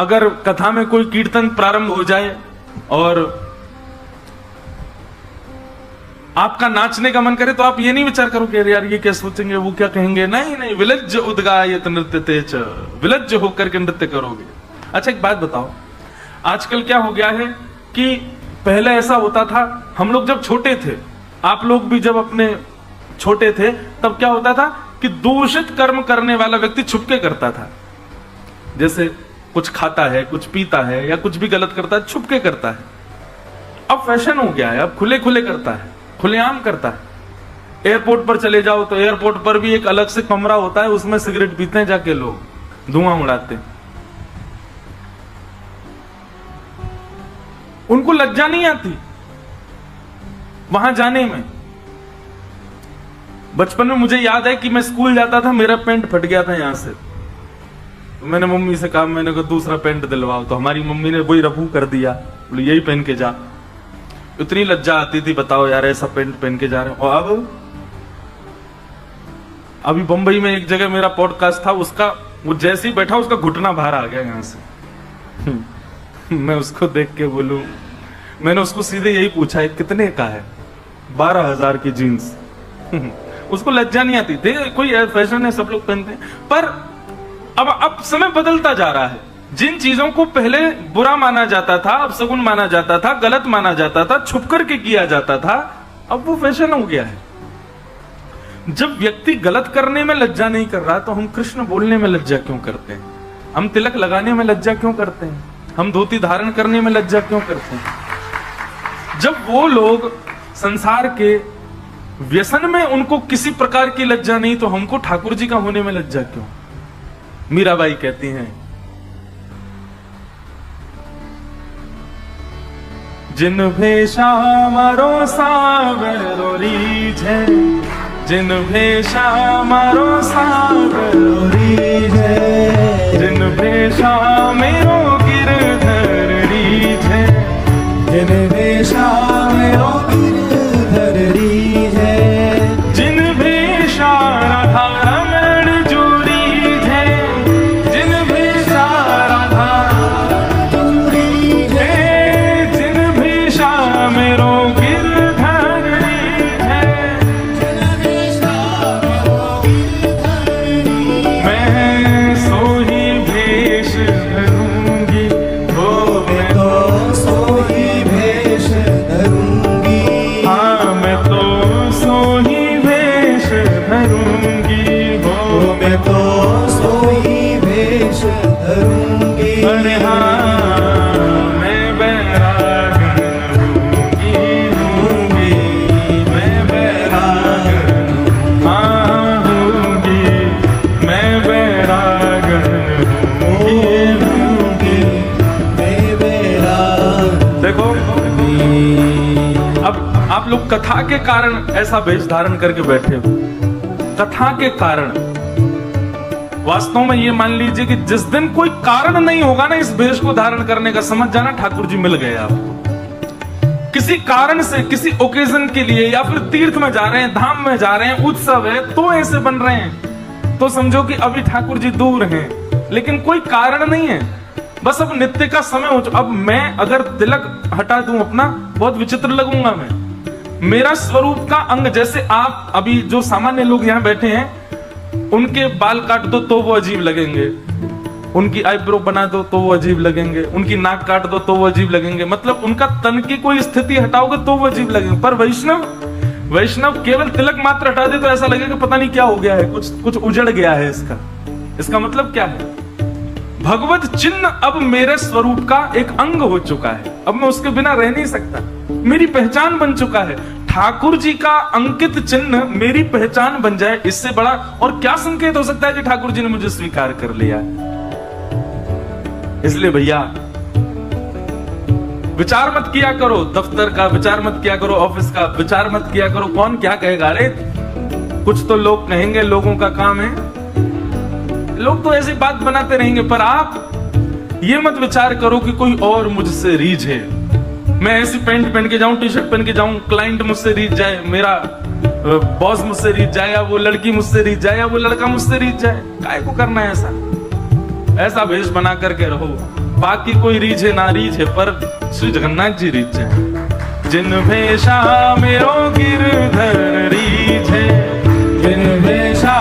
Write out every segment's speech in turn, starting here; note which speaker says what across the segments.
Speaker 1: अगर कथा में कोई कीर्तन प्रारंभ हो जाए और आपका नाचने का मन करे तो आप ये नहीं विचार करोगे यार ये क्या सोचेंगे, वो क्या कहेंगे। नहीं नहीं, विलज्ज उद्गायत नृत्य तेज, विलज्ज होकर के नृत्य करोगे। अच्छा एक बात बताओ, आजकल क्या हो गया है कि पहले ऐसा होता था, हम लोग जब छोटे थे, आप लोग भी जब अपने छोटे थे, तब क्या होता था कि दूषित कर्म करने वाला व्यक्ति छुपके करता था। जैसे कुछ खाता है, कुछ पीता है या कुछ भी गलत करता है, छुपके करता है। अब फैशन हो गया है, अब खुले खुले करता है, खुलेआम करता है। एयरपोर्ट पर चले जाओ तो एयरपोर्ट पर भी एक अलग से कमरा होता है, उसमें सिगरेट पीते हैं जाके लोग, धुआं उड़ाते हैं। उनको लज्जा नहीं आती वहां जाने में। बचपन में मुझे याद है कि मैं स्कूल जाता था, मेरा पैंट फट गया था यहां से, तो मैंने मम्मी से कहा, मैंने कहा दूसरा पैंट दिलवाओ, तो हमारी मम्मी ने वही रफू कर दिया, बोले यही पहन के जा। इतनी लज्जा आती थी, बताओ यार ऐसा पैंट पहन के जा रहे हो। और अब अभी बंबई में एक जगह मेरा पॉडकास्ट था, उसका वो जैसे ही बैठा उसका घुटना बाहर आ गया यहां से। मैं उसको देख के बोलूं, मैंने उसको सीधे यही पूछा है कितने का है, 12,000 की जीन्स। उसको लज्जा नहीं आती थी, कोई फैशन है सब लोग पहनते हैं। पर अब समय बदलता जा रहा है, जिन चीजों को पहले बुरा माना जाता था, अपशगुन माना जाता था, गलत माना जाता था, छुप करके किया जाता था, अब वो फैशन हो गया है। जब व्यक्ति गलत करने में लज्जा नहीं कर रहा तो हम कृष्ण बोलने में लज्जा क्यों करते हैं? हम तिलक लगाने में लज्जा क्यों करते हैं? हम धोती धारण करने में लज्जा क्यों करते हैं? जब वो लोग संसार के व्यसन में उनको किसी प्रकार की लज्जा नहीं, तो हमको ठाकुर जी का होने में लज्जा क्यों? मीराबाई कहती हैं, जिन भेषा मारो सावरो रीझे, जिन भेषा मारो सावरो रीझे, जिन भेषा मेरो गिरधर रीझे, जिन भेषा मेरो गिरधर रीझे, जिन भेषा राधा रमण जो रीझे, जिन भेषा राधा रीझे, जिन भेषा मेरो गिरधर रीझे, जिन भेषा मेरो गिरधर रीझे, मैं सोही भेष धरूंगी, हो मैं तो सोही भेष धरूंगी, हाँ मैं तो सोही भेष धरूंगी, हो मैं तो सोही भेष धरूंगी। अरे हाँ मैं बैरागन हूँगी, मैं बैरागन हाँ हूँगी, मैं बैरागन हूँगी, मैं बैरागन। देखो अब आप लोग कथा के कारण ऐसा वेश धारण करके बैठे हो, कथा के कारण। वास्तव में ये मान लीजिए कि जिस दिन कोई कारण नहीं होगा ना इस वेश को धारण करने का, समझ जाना ठाकुर जी मिल गए आपको। किसी कारण से, किसी ओकेजन के लिए, या फिर तीर्थ में जा रहे हैं, धाम में जा रहे हैं, उत्सव है तो ऐसे बन रहे हैं, तो समझो कि अभी ठाकुर जी दूर हैं, लेकिन कोई कारण नहीं है, बस अब नित्य का समय हो चुका। अब मैं अगर तिलक हटा दूं अपना, बहुत विचित्र लगूंगा मैं। मेरा स्वरूप का अंग, जैसे आप अभी जो सामान्य लोग यहाँ बैठे हैं, उनके बाल काट दो तो वो अजीब लगेंगे, उनकी आईब्रो बना दो तो वो अजीब लगेंगे, उनकी नाक काट दो तो वो अजीब लगेंगे, मतलब उनका तन की कोई स्थिति हटाओगे तो वो अजीब लगेंगे। पर वैष्णव केवल तिलक मात्र हटा दे तो ऐसा लगेगा पता नहीं क्या हो गया है, कुछ उजड़ गया है। इसका मतलब क्या है? भगवत चिन्ह अब मेरे स्वरूप का एक अंग हो चुका है, अब मैं उसके बिना रह नहीं सकता, मेरी पहचान बन चुका है। ठाकुर जी का अंकित चिन्ह मेरी पहचान बन जाए, इससे बड़ा और क्या संकेत हो सकता है कि ठाकुर जी ने मुझे स्वीकार कर लिया। इसलिए भैया विचार मत किया करो, दफ्तर का विचार मत किया करो, ऑफिस का विचार मत किया करो, कौन क्या कहेगा। अरे कुछ तो लोग कहेंगे, लोगों का काम है, लोग तो ऐसी बात बनाते रहेंगे, पर आप ये मत विचार करो कि कोई और मुझसे रीझे, मैं ऐसी पैंट पहन के जाऊं, टी शर्ट पहन के जाऊं, क्लाइंट मुझसे रीझ जाए, मेरा बॉस मुझसे रीझ जाए, या वो लड़की मुझसे रीझ जाए, या वो लड़का मुझसे रीझ जाए। काय को करना है ऐसा? ऐसा वेश बना करके रहो बाकी कोई रीझे ना रीझे, पर श्री जगन्नाथ जी रीझे। जिन भेषा मेरो गिरधर रीझे, जिन भेषा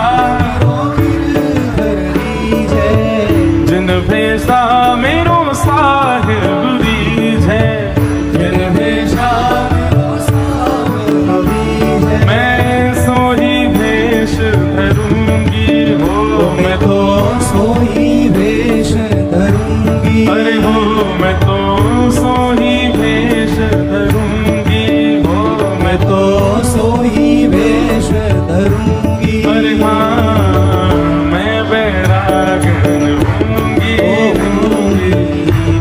Speaker 1: जिन भेषा मेरो साहिब रीझे, जिन भेषा मैं सोही भेष धरूंगी हो, मैं तो
Speaker 2: सोही वेश धरूंगी।
Speaker 1: अरे हो मैं तो सोही भेष धरूंगी हो, मैं तो
Speaker 2: सोही वेश धरूंगी।
Speaker 1: अरे हाँ मैं बैरागन होंगी,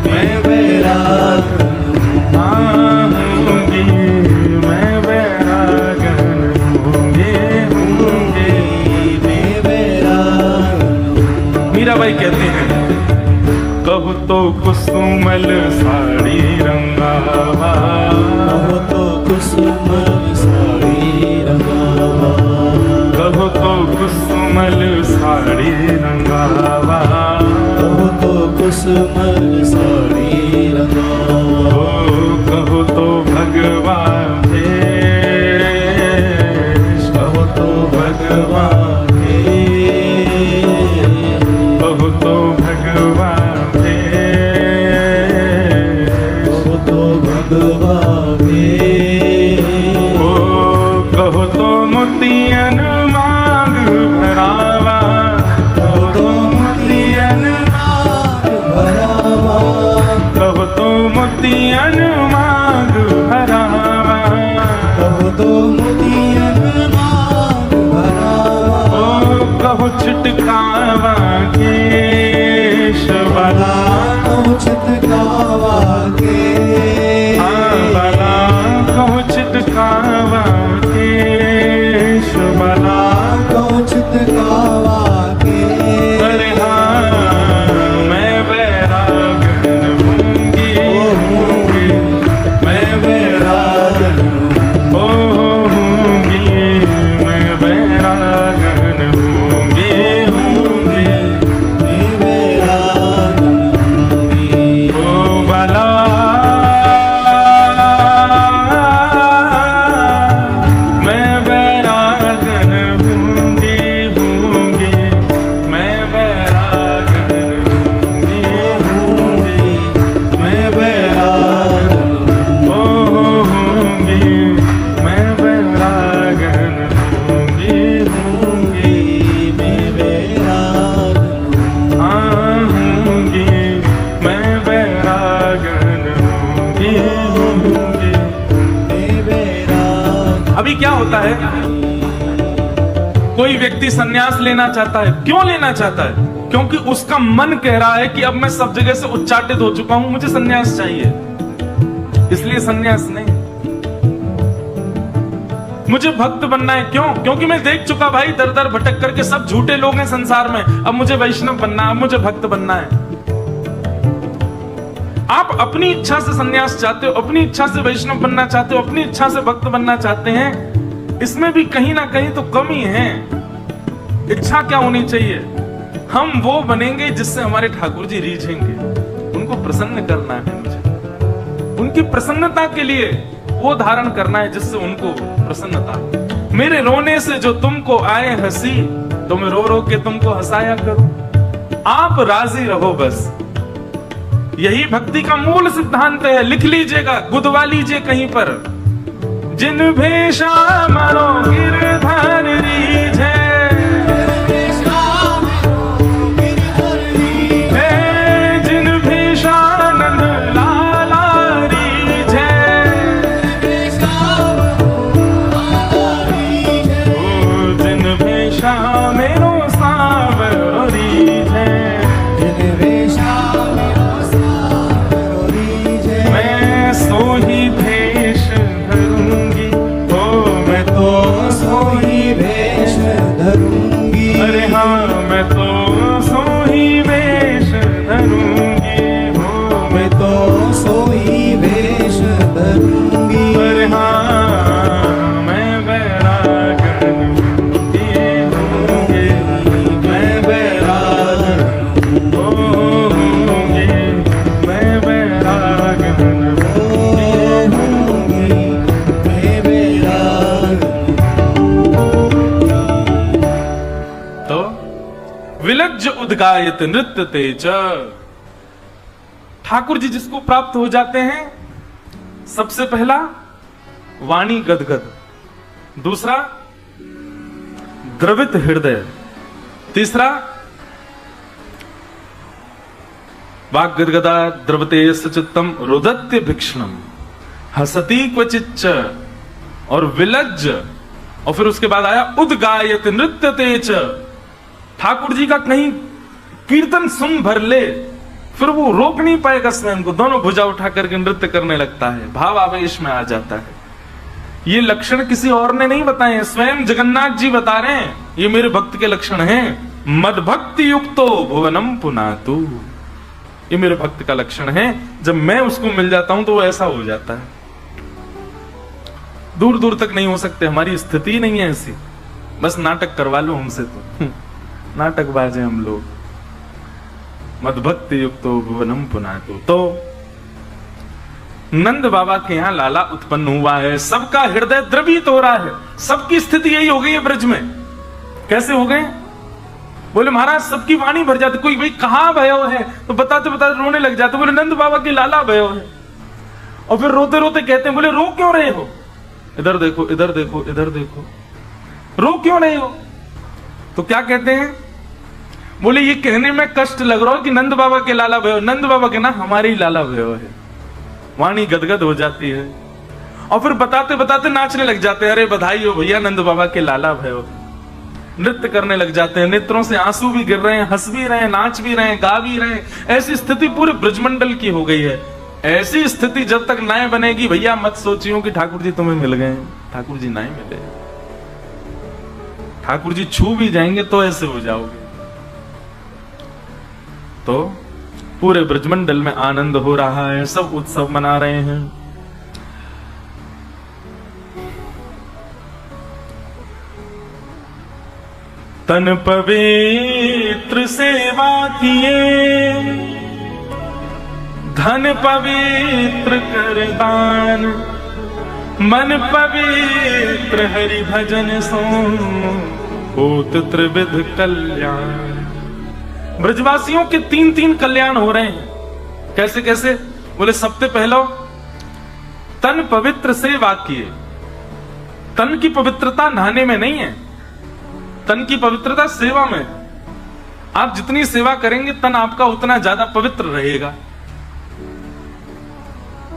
Speaker 2: मैं बैरागन
Speaker 1: हाँ होंगी, मैं बैरागन होंगी,
Speaker 2: मैं बैरागन।
Speaker 1: मीराबाई कहते हैं, कहू तो कुसुमल साड़ी रंगावा,
Speaker 2: कहो तो कुसुमल साड़ी रंगावा,
Speaker 1: कहू तो कुसुमल साड़ी रंगावा,
Speaker 2: कहो तो कुसुमल साड़ी रंगावा।
Speaker 1: ओ कहू तो भगवान भेष,
Speaker 2: कहो तो भगवान
Speaker 1: कहू तो भगवान भेष,
Speaker 2: कहो तो भगवान
Speaker 1: ओ कहू तो मोतियन मांग भरावा, कहू तो मोतियन
Speaker 2: भरावा,
Speaker 1: कहू तो मोतियन मांग भरावा,
Speaker 2: कहो तो मोतियन मांग भरावा।
Speaker 1: ओ कहू छिटकावा केश वाला,
Speaker 2: कहो छिटकावा के,
Speaker 1: हाँ वाला कहू छिटकावा केश वाला,
Speaker 2: कहो छिटकावा के।
Speaker 1: अरे हाँ मैं बैरागन होंगी, मैं बैरागन ओ होंगी, मैं बैरागन होंगी,
Speaker 2: मैं बैरागन होंगी।
Speaker 1: ओ बाला मैं बैरागन होंगी, मैं बैरागन होंगी,
Speaker 2: मैं बैरागन
Speaker 1: ओ होंगी, मैं बैरागन होंगी,
Speaker 2: मैं बैरागन
Speaker 1: हाँ होंगी, मैं बैरागन होंगी।
Speaker 2: मैं बैरागन।
Speaker 1: अभी क्या होता है, कोई व्यक्ति संन्यास लेना चाहता है, क्यों लेना चाहता है? क्योंकि उसका मन कह रहा है कि अब मैं सब जगह से उच्चाटित हो चुका हूं, मुझे संन्यास चाहिए, इसलिए संन्यास नहीं। मुझे भक्त बनना है, क्यों? क्योंकि मैं देख चुका भाई दर दर भटक करके सब झूठे लोग हैं संसार में, अब मुझे वैष्णव बनना है, अब मुझे भक्त बनना है। आप अपनी इच्छा से संन्यास चाहते हो, अपनी इच्छा से वैष्णव बनना चाहते हो, अपनी इच्छा से भक्त बनना चाहते हैं, इसमें भी कहीं ना कहीं तो कमी है। इच्छा क्या होनी चाहिए? हम वो बनेंगे जिससे हमारे ठाकुर जी रीझेंगे, उनको प्रसन्न करना है मुझे, उनकी प्रसन्नता के लिए वो धारण करना है जिससे उनको प्रसन्नता। मेरे रोने से जो तुमको आए हंसी, तो मैं रो रो के तुमको हंसाया करूं, आप राजी रहो बस। यही भक्ति का मूल सिद्धांत है, लिख लीजिएगा, गुदवा लीजिए कहीं पर। जिन भेषा मरो गिरधर रीझे, जिन भेषा नंद लाला रीझे, ओ जिन भेषा मेरो सावर रीझे,
Speaker 2: जिन भेषा मेरो सावर रीझे।
Speaker 1: मैं सोही भेष धरूंगी, ओ मैं तो
Speaker 2: सोही वेश
Speaker 1: उद्गायत नृत्य तेज। ठाकुर जी जिसको प्राप्त हो जाते हैं, सबसे पहला वाणी गदगद, दूसरा द्रवित हृदय, तीसरा वाग गदगदा द्रवते सचित्तम रुदत्य भिक्षणम हसती क्वचिच्च और विलज्ज, और फिर उसके बाद आया उद्गायत नृत्य तेज। ठाकुर जी का कहीं कीर्तन सुन भर ले, फिर वो रोक नहीं पाएगा स्वयं को, दोनों भुजा उठा करके नृत्य करने लगता है, भाव आवेश में आ जाता है। ये लक्षण किसी और ने नहीं बताए हैं, स्वयं जगन्नाथ जी बता रहे हैं, ये मेरे भक्त के लक्षण हैं। मद भक्ति युक्तो भुवनम पुनातु, ये मेरे भक्त का लक्षण है। जब मैं उसको मिल जाता हूं तो वो ऐसा हो जाता है। दूर दूर तक नहीं हो सकते, हमारी स्थिति नहीं है ऐसी, बस नाटक करवा लो हमसे तो नाटकबाज हैं हम लोग। मदभक्ति युक्तो भुवनम पुनातु। तो नंद बाबा के यहां लाला उत्पन्न हुआ है, सबका हृदय द्रवित हो रहा है, सबकी स्थिति यही हो गई है ब्रज में। कैसे हो गए? बोले महाराज सबकी वाणी भर जाती, कोई भाई कहां भयो है तो बताते बताते रोने लग जाते, बोले नंद बाबा की लाला भयो है। और फिर रोते रोते कहते हैं, बोले रो क्यों रहे हो? इधर देखो इधर देखो इधर देखो, रो क्यों रहे हो? तो क्या कहते हैं? बोले ये कहने में कष्ट लग रहा हो कि नंद बाबा के लाला भयो, नंद बाबा के ना हमारे ही लाला भयो है। वाणी गदगद हो जाती है और फिर बताते बताते नाचने लग जाते हैं, अरे बधाई हो भैया नंद बाबा के लाला भयो। नृत्य करने लग जाते हैं, नेत्रों से आंसू भी गिर रहे हैं, हंस भी रहे हैं, नाच भी रहे हैं, गा भी रहे हैं। ऐसी स्थिति पूरे ब्रजमंडल की हो गई है। ऐसी स्थिति जब तक नए बनेगी भैया मत सोचियो कि ठाकुर जी तुम्हें मिल गए। ठाकुर जी नहीं मिले, ठाकुर जी छू भी जाएंगे तो ऐसे हो जाओगे। तो पूरे ब्रजमंडल में आनंद हो रहा है, सब उत्सव मना रहे हैं। तन पवित्र सेवा किए, धन पवित्र कर दान, मन पवित्र हरि भजन सो होत त्रिविध कल्याण। ब्रजवासियों के तीन तीन कल्याण हो रहे हैं। कैसे कैसे? बोले सबसे पहला तन पवित्र सेवा किए। तन की पवित्रता नहाने में नहीं है, तन की पवित्रता सेवा में। आप जितनी सेवा करेंगे तन आपका उतना ज्यादा पवित्र रहेगा।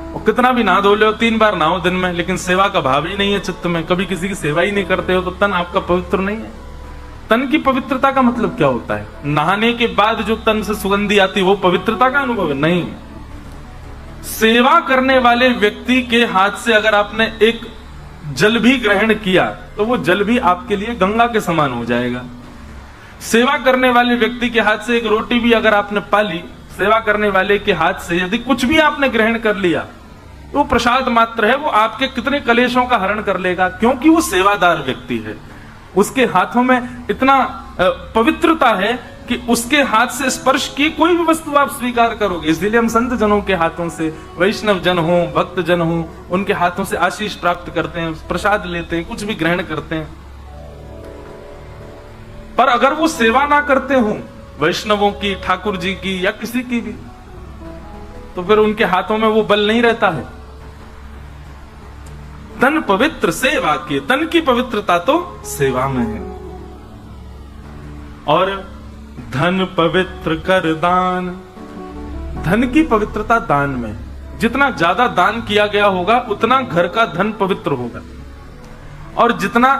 Speaker 1: और कितना भी नहा धो लो, 3 बार नहाओ दिन में, लेकिन सेवा का भाव ही नहीं है चित्त में, कभी किसी की सेवा ही नहीं करते हो, तो तन आपका पवित्र नहीं है। तन की पवित्रता का मतलब क्या होता है? नहाने के बाद जो तन से सुगंधी आती है वो पवित्रता का अनुभव है? नहीं। सेवा करने वाले व्यक्ति के हाथ से अगर आपने एक जल भी ग्रहण किया तो वो जल भी आपके लिए गंगा के समान हो जाएगा। सेवा करने वाले व्यक्ति के हाथ से एक रोटी भी अगर आपने पाली, सेवा करने वाले के हाथ से यदि कुछ भी आपने ग्रहण कर लिया तो प्रसाद मात्र है, वो आपके कितने कलेशों का हरण कर लेगा, क्योंकि वो सेवादार व्यक्ति है। उसके हाथों में इतना पवित्रता है कि उसके हाथ से स्पर्श की कोई भी वस्तु आप स्वीकार करोगे। इसलिए हम संत जनों के हाथों से, वैष्णव जन हो, भक्त जन हो, उनके हाथों से आशीष प्राप्त करते हैं, प्रसाद लेते हैं, कुछ भी ग्रहण करते हैं। पर अगर वो सेवा ना करते हो वैष्णवों की, ठाकुर जी की या किसी की भी, तो फिर उनके हाथों में वो बल नहीं रहता है। तन पवित्र सेवा की, तन की पवित्रता तो सेवा में है। और धन पवित्र कर दान, धन की पवित्रता दान में। जितना ज्यादा दान किया गया होगा उतना घर का धन पवित्र होगा, और जितना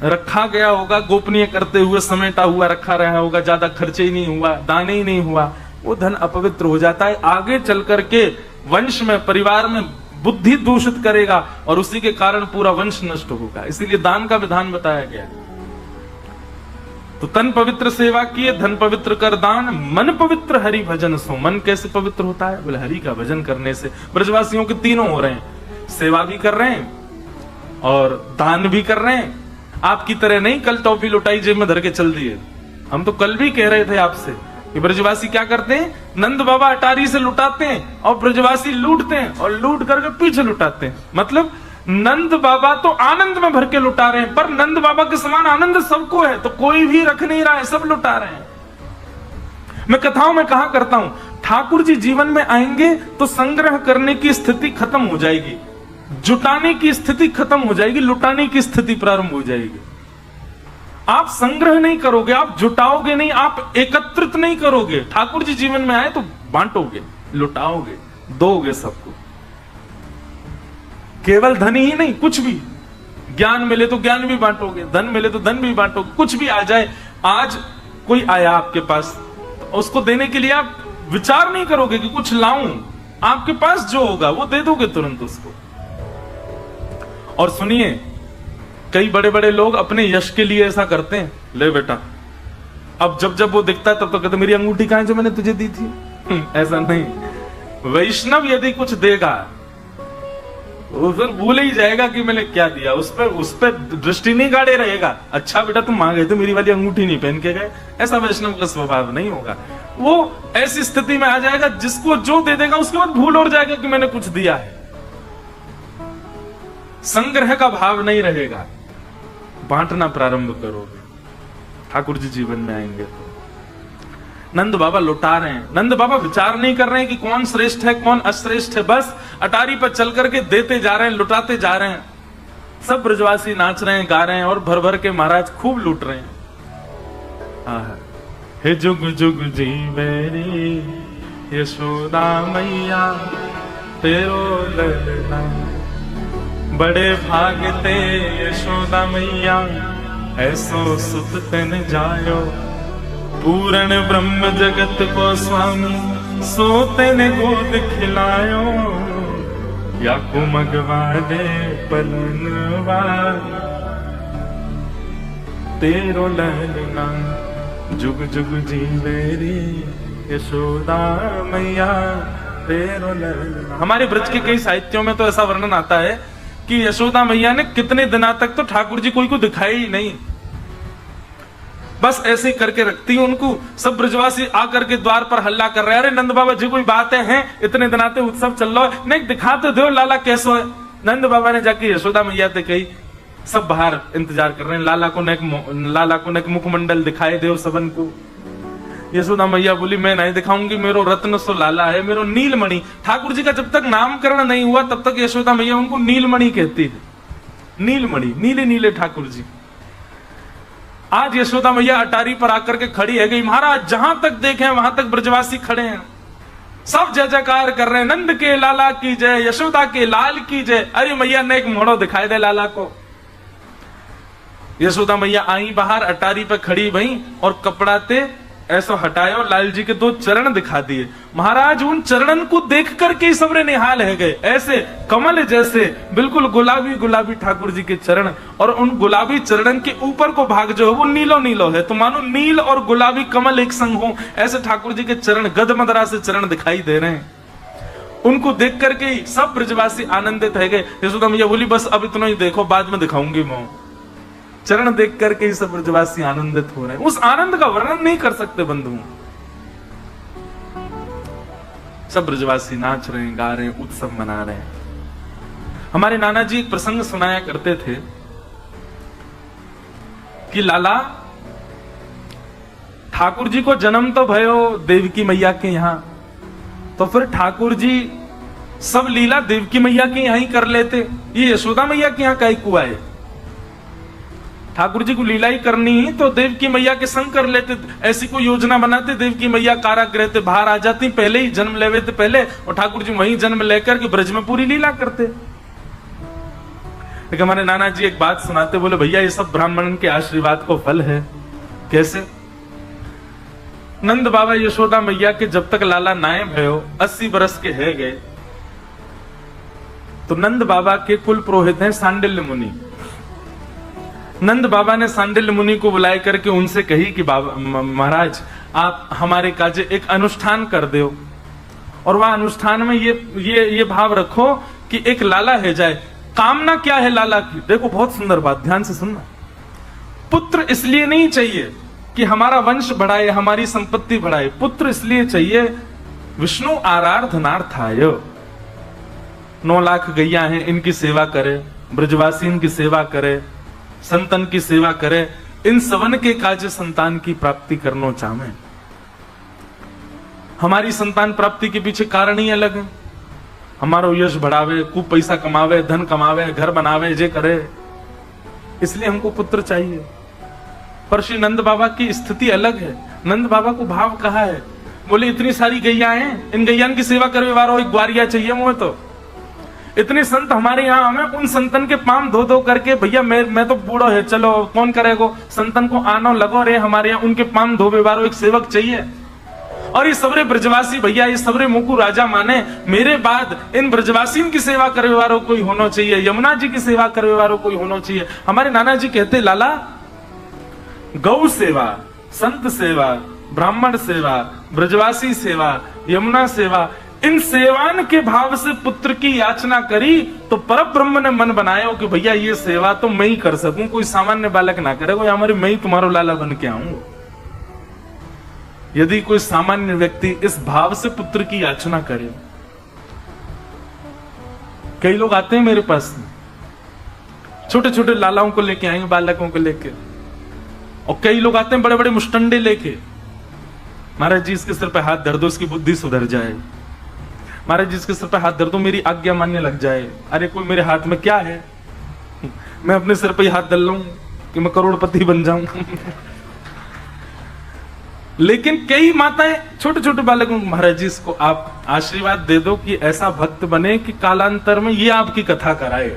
Speaker 1: रखा गया होगा गोपनीय करते हुए, समेटा हुआ रखा रहा होगा, ज्यादा खर्चे ही नहीं हुआ, दान ही नहीं हुआ, वो धन अपवित्र हो जाता है। आगे चल करके वंश में, परिवार में बुद्धि दूषित करेगा और उसी के कारण पूरा वंश नष्ट होगा। इसीलिए दान का विधान बताया गया। तो तन पवित्र सेवा किए, धन पवित्र कर दान, मन पवित्र हरि भजन सो। मन कैसे पवित्र होता है? बोले हरि का भजन करने से। ब्रजवासियों के तीनों हो रहे हैं, सेवा भी कर रहे हैं और दान भी कर रहे हैं। आपकी तरह नहीं कल टॉफी लुटाई जेब में धर के चल दिए। हम तो कल भी कह रहे थे आपसे कि ब्रजवासी क्या करते हैं, नंद बाबा अटारी से लुटाते हैं और ब्रजवासी लूटते हैं और लूट करके पीछे लुटाते हैं। मतलब नंद बाबा तो आनंद में भर के लुटा रहे हैं, पर नंद बाबा के समान आनंद सबको है, तो कोई भी रख नहीं रहा है, सब लुटा रहे हैं। मैं कथाओं में कहा करता हूं, ठाकुर जी जीवन में आएंगे तो संग्रह करने की स्थिति खत्म हो जाएगी, जुटाने की स्थिति खत्म हो जाएगी, लुटाने की स्थिति प्रारंभ हो जाएगी। आप संग्रह नहीं करोगे, आप जुटाओगे नहीं, आप एकत्रित नहीं करोगे। ठाकुर जी जीवन में आए तो बांटोगे, लुटाओगे, दोगे सबको। केवल धन ही नहीं, कुछ भी, ज्ञान मिले तो ज्ञान भी बांटोगे, धन मिले तो धन भी बांटोगे, कुछ भी आ जाए। आज कोई आया आपके पास, तो उसको देने के लिए आप विचार नहीं करोगे कि कुछ लाऊं, आपके पास जो होगा वो दे दोगे तुरंत उसको। और सुनिए, कई बड़े बड़े लोग अपने यश के लिए ऐसा करते हैं, ले बेटा, अब जब जब वो दिखता है तब तो कहते मेरी अंगूठी कहां है जो मैंने तुझे दी थी। ऐसा नहीं। वैष्णव यदि कुछ देगा वो फिर भूल ही जाएगा कि मैंने क्या दिया, उस पर दृष्टि नहीं गाड़े रहेगा। अच्छा बेटा तुम मांगे तो मेरी वाली अंगूठी नहीं पहन के गए, ऐसा वैष्णव का स्वभाव नहीं होगा। वो ऐसी स्थिति में आ जाएगा जिसको जो दे देगा उसके बाद भूल और जाएगा कि मैंने कुछ दिया है। संग्रह का भाव नहीं रहेगा, बांटना प्रारंभ करोगे। ठाकुर जी जीवन में आएंगे तो नंद बाबा लुटा रहे हैं। नंद बाबा विचार नहीं कर रहे हैं कि कौन श्रेष्ठ है कौन अश्रेष्ठ है, बस अटारी पर चल करके देते जा रहे हैं, लुटाते जा रहे हैं। सब ब्रजवासी नाच रहे हैं, गा रहे हैं और भर भर के महाराज खूब लूट रहे हैं। हे जुग जुग जीवे रे यशोदा मैया तेरो ललना, बड़े भागते यशोदा मैया ऐसो सुत तन जायो, पूर्ण ब्रह्म जगत को स्वामी सोते ने गोद खिलायो, या कुमगवा दे पलनवा तेरो ललना, जुग जुग जीवे रे यशोदा मैया तेरो ललना। हमारे ब्रज के कई साहित्यों में तो ऐसा वर्णन आता है कि यशोदा मैया ने कितने दिनों तक तो ठाकुर जी कोई को दिखाई ही नहीं, बस ऐसे करके रखती है उनको। सब ब्रजवासी आकर के द्वार पर हल्ला कर रहे हैं, अरे नंद बाबा जी कोई बातें हैं, इतने दिनाते उत्सव चल रहा है, नहीं दिखाते दो लाला कैसो है। नंद बाबा ने जाके यशोदा मैया से कही, सब बाहर इंतजार कर रहे हैं, लाला को नेक मुखमंडल दिखाई दो सबन को। यशोदा मैया बोली मैं नहीं दिखाऊंगी, मेरो रत्न सो लाला है, मेरो नीलमणि। ठाकुर जी का जब तक नामकरण नहीं हुआ तब तक यशोदा मैया उनको नीलमणि कहती है, नीलमणि, नीले नीले ठाकुर जी। आज यशोदा मैया अटारी पर आकर के खड़ी है गई, महाराज जहां तक देखें वहां तक ब्रजवासी खड़े हैं, सब जय जयकार कर रहे हैं, नंद के लाला की जय, यशोदा के लाल की जय। अरे मैया ने एक मोड़ो दिखाई दे लाला को। यशोदा मैया आई बाहर, अटारी पे खड़ी भई और कपड़ा ते ऐसा हटाया और लाल जी के दो चरण दिखा दिए। महाराज उन चरणन को देख करके सबरे निहाल है गए, ऐसे कमल जैसे बिल्कुल गुलाबी गुलाबी ठाकुर जी के चरण, और उन गुलाबी चरणन के ऊपर को भाग जो है वो नीलो नीलो है, तो मानो नील और गुलाबी कमल एक संग हो, ऐसे ठाकुर जी के चरण गदमदरा से चरण दिखाई दे रहे हैं। उनको देख करके सब ब्रजवासी आनंदित है गए। यशोदा मैया बोली बस अब इतना ही देखो, बाद में दिखाऊंगी मैं। चरण देख करके ही सब ब्रजवासी आनंदित हो रहे हैं। उस आनंद का वर्णन नहीं कर सकते बंधुओं। सब ब्रजवासी नाच रहे हैं, गा रहे हैं, उत्सव मना रहे हैं। हमारे नाना जी एक प्रसंग सुनाया करते थे कि लाला ठाकुर जी को जन्म तो भयो देवकी मैया के यहां, तो फिर ठाकुर जी सब लीला देवकी मैया के यहां ही कर लेते, ये यशोदा मैया के यहां काहे को आए? ठाकुर जी को लीला ही करनी ही तो देवकी मैया के संग कर लेते। ऐसी कोई योजना बनाते, देवकी मैया कारागृह से बाहर आ जाती पहले ही, जन्म लेवे थे पहले, और ठाकुर जी वहीं जन्म लेकर के ब्रज में पूरी लीला करते। लेकिन हमारे नाना जी एक बात सुनाते, बोले भैया ये सब ब्राह्मण के आशीर्वाद को फल है। कैसे? नंद बाबा यशोदा मैया के जब तक लाला नाए भयो 80 बरस के है गए, तो नंद बाबा के कुल पुरोहित हैं सांडिल्य मुनि। नंद बाबा ने सांडिल्य मुनि को बुलाए करके उनसे कही कि बाबा महाराज आप हमारे काजे एक अनुष्ठान कर दो, और वह अनुष्ठान में ये भाव रखो कि एक लाला है जाए। कामना क्या है लाला की? देखो बहुत सुंदर बात, ध्यान से सुनना। पुत्र इसलिए नहीं चाहिए कि हमारा वंश बढ़ाए, हमारी संपत्ति बढ़ाए, पुत्र इसलिए चाहिए विष्णु आराधनार्थाय। 9 लाख गैया हैं, इनकी सेवा करे, ब्रजवासी इनकी सेवा करे, संतन की सेवा करे, इन सवन के काज संतान की प्राप्ति करनो चाहे। हमारी संतान प्राप्ति के पीछे कारण ही अलग है। हमारो यश बढ़ावे, खूब पैसा कमावे, धन कमावे, घर बनावे, जे करे, इसलिए हमको पुत्र चाहिए। पर श्री नंद बाबा की स्थिति अलग है। नंद बाबा को भाव कहा है, बोले इतनी सारी गैया हैं, इन गैयान की सेवा करने वाला एक ग्वारिया चाहिए मुझे। तो इतने संत हमारे यहाँ, हमें उन संतन के पाम धो धो करके, भैया मैं तो बूढ़ो है, चलो कौन करेगो, संतन को आनो लगो रे, हमारे यहाँ उनके पाम धोबे वारो एक सेवक चाहिए। और ये सबरे ब्रजवासी भैया, ये सबरे मुकु राजा माने, मेरे बाद इन ब्रजवासी की सेवा करने वालों कोई होना चाहिए, यमुना जी की सेवा करने वालों कोई होना चाहिए। हमारे नाना जी कहते, लाला गौ सेवा, संत सेवा, ब्राह्मण सेवा, ब्रजवासी सेवा, यमुना सेवा, इन सेवान के भाव से पुत्र की याचना करी तो परब्रह्म ने मन बनाया कि भैया ये सेवा तो मैं ही कर सकूं, कोई सामान्य बालक ना करे, कोई हमारी मैं ही तुम्हारो लाला बन के आऊं। यदि कोई सामान्य व्यक्ति इस भाव से पुत्र की याचना करे, कई लोग आते हैं मेरे पास, छोटे छोटे लालाओं को लेके आएंगे, बालकों को लेके, और कई लोग आते हैं बड़े बड़े मुष्टंडे लेके, महाराज जी इसके सिर पे हाथ धर दो, इसकी बुद्धि सुधर जाए, महाराज जी इसके सिर पे हाथ धर दो, मेरी आज्ञा मान्य लग जाए। अरे कोई मेरे हाथ में क्या है, मैं अपने सिर पे ही हाथ धर लूं कि मैं करोड़पति बन जाऊं। लेकिन कई माताएं छोटे छोटे बालकों को, महाराज जी इसको आप आशीर्वाद दे दो कि ऐसा भक्त बने कि कालांतर में ये आपकी कथा कराए,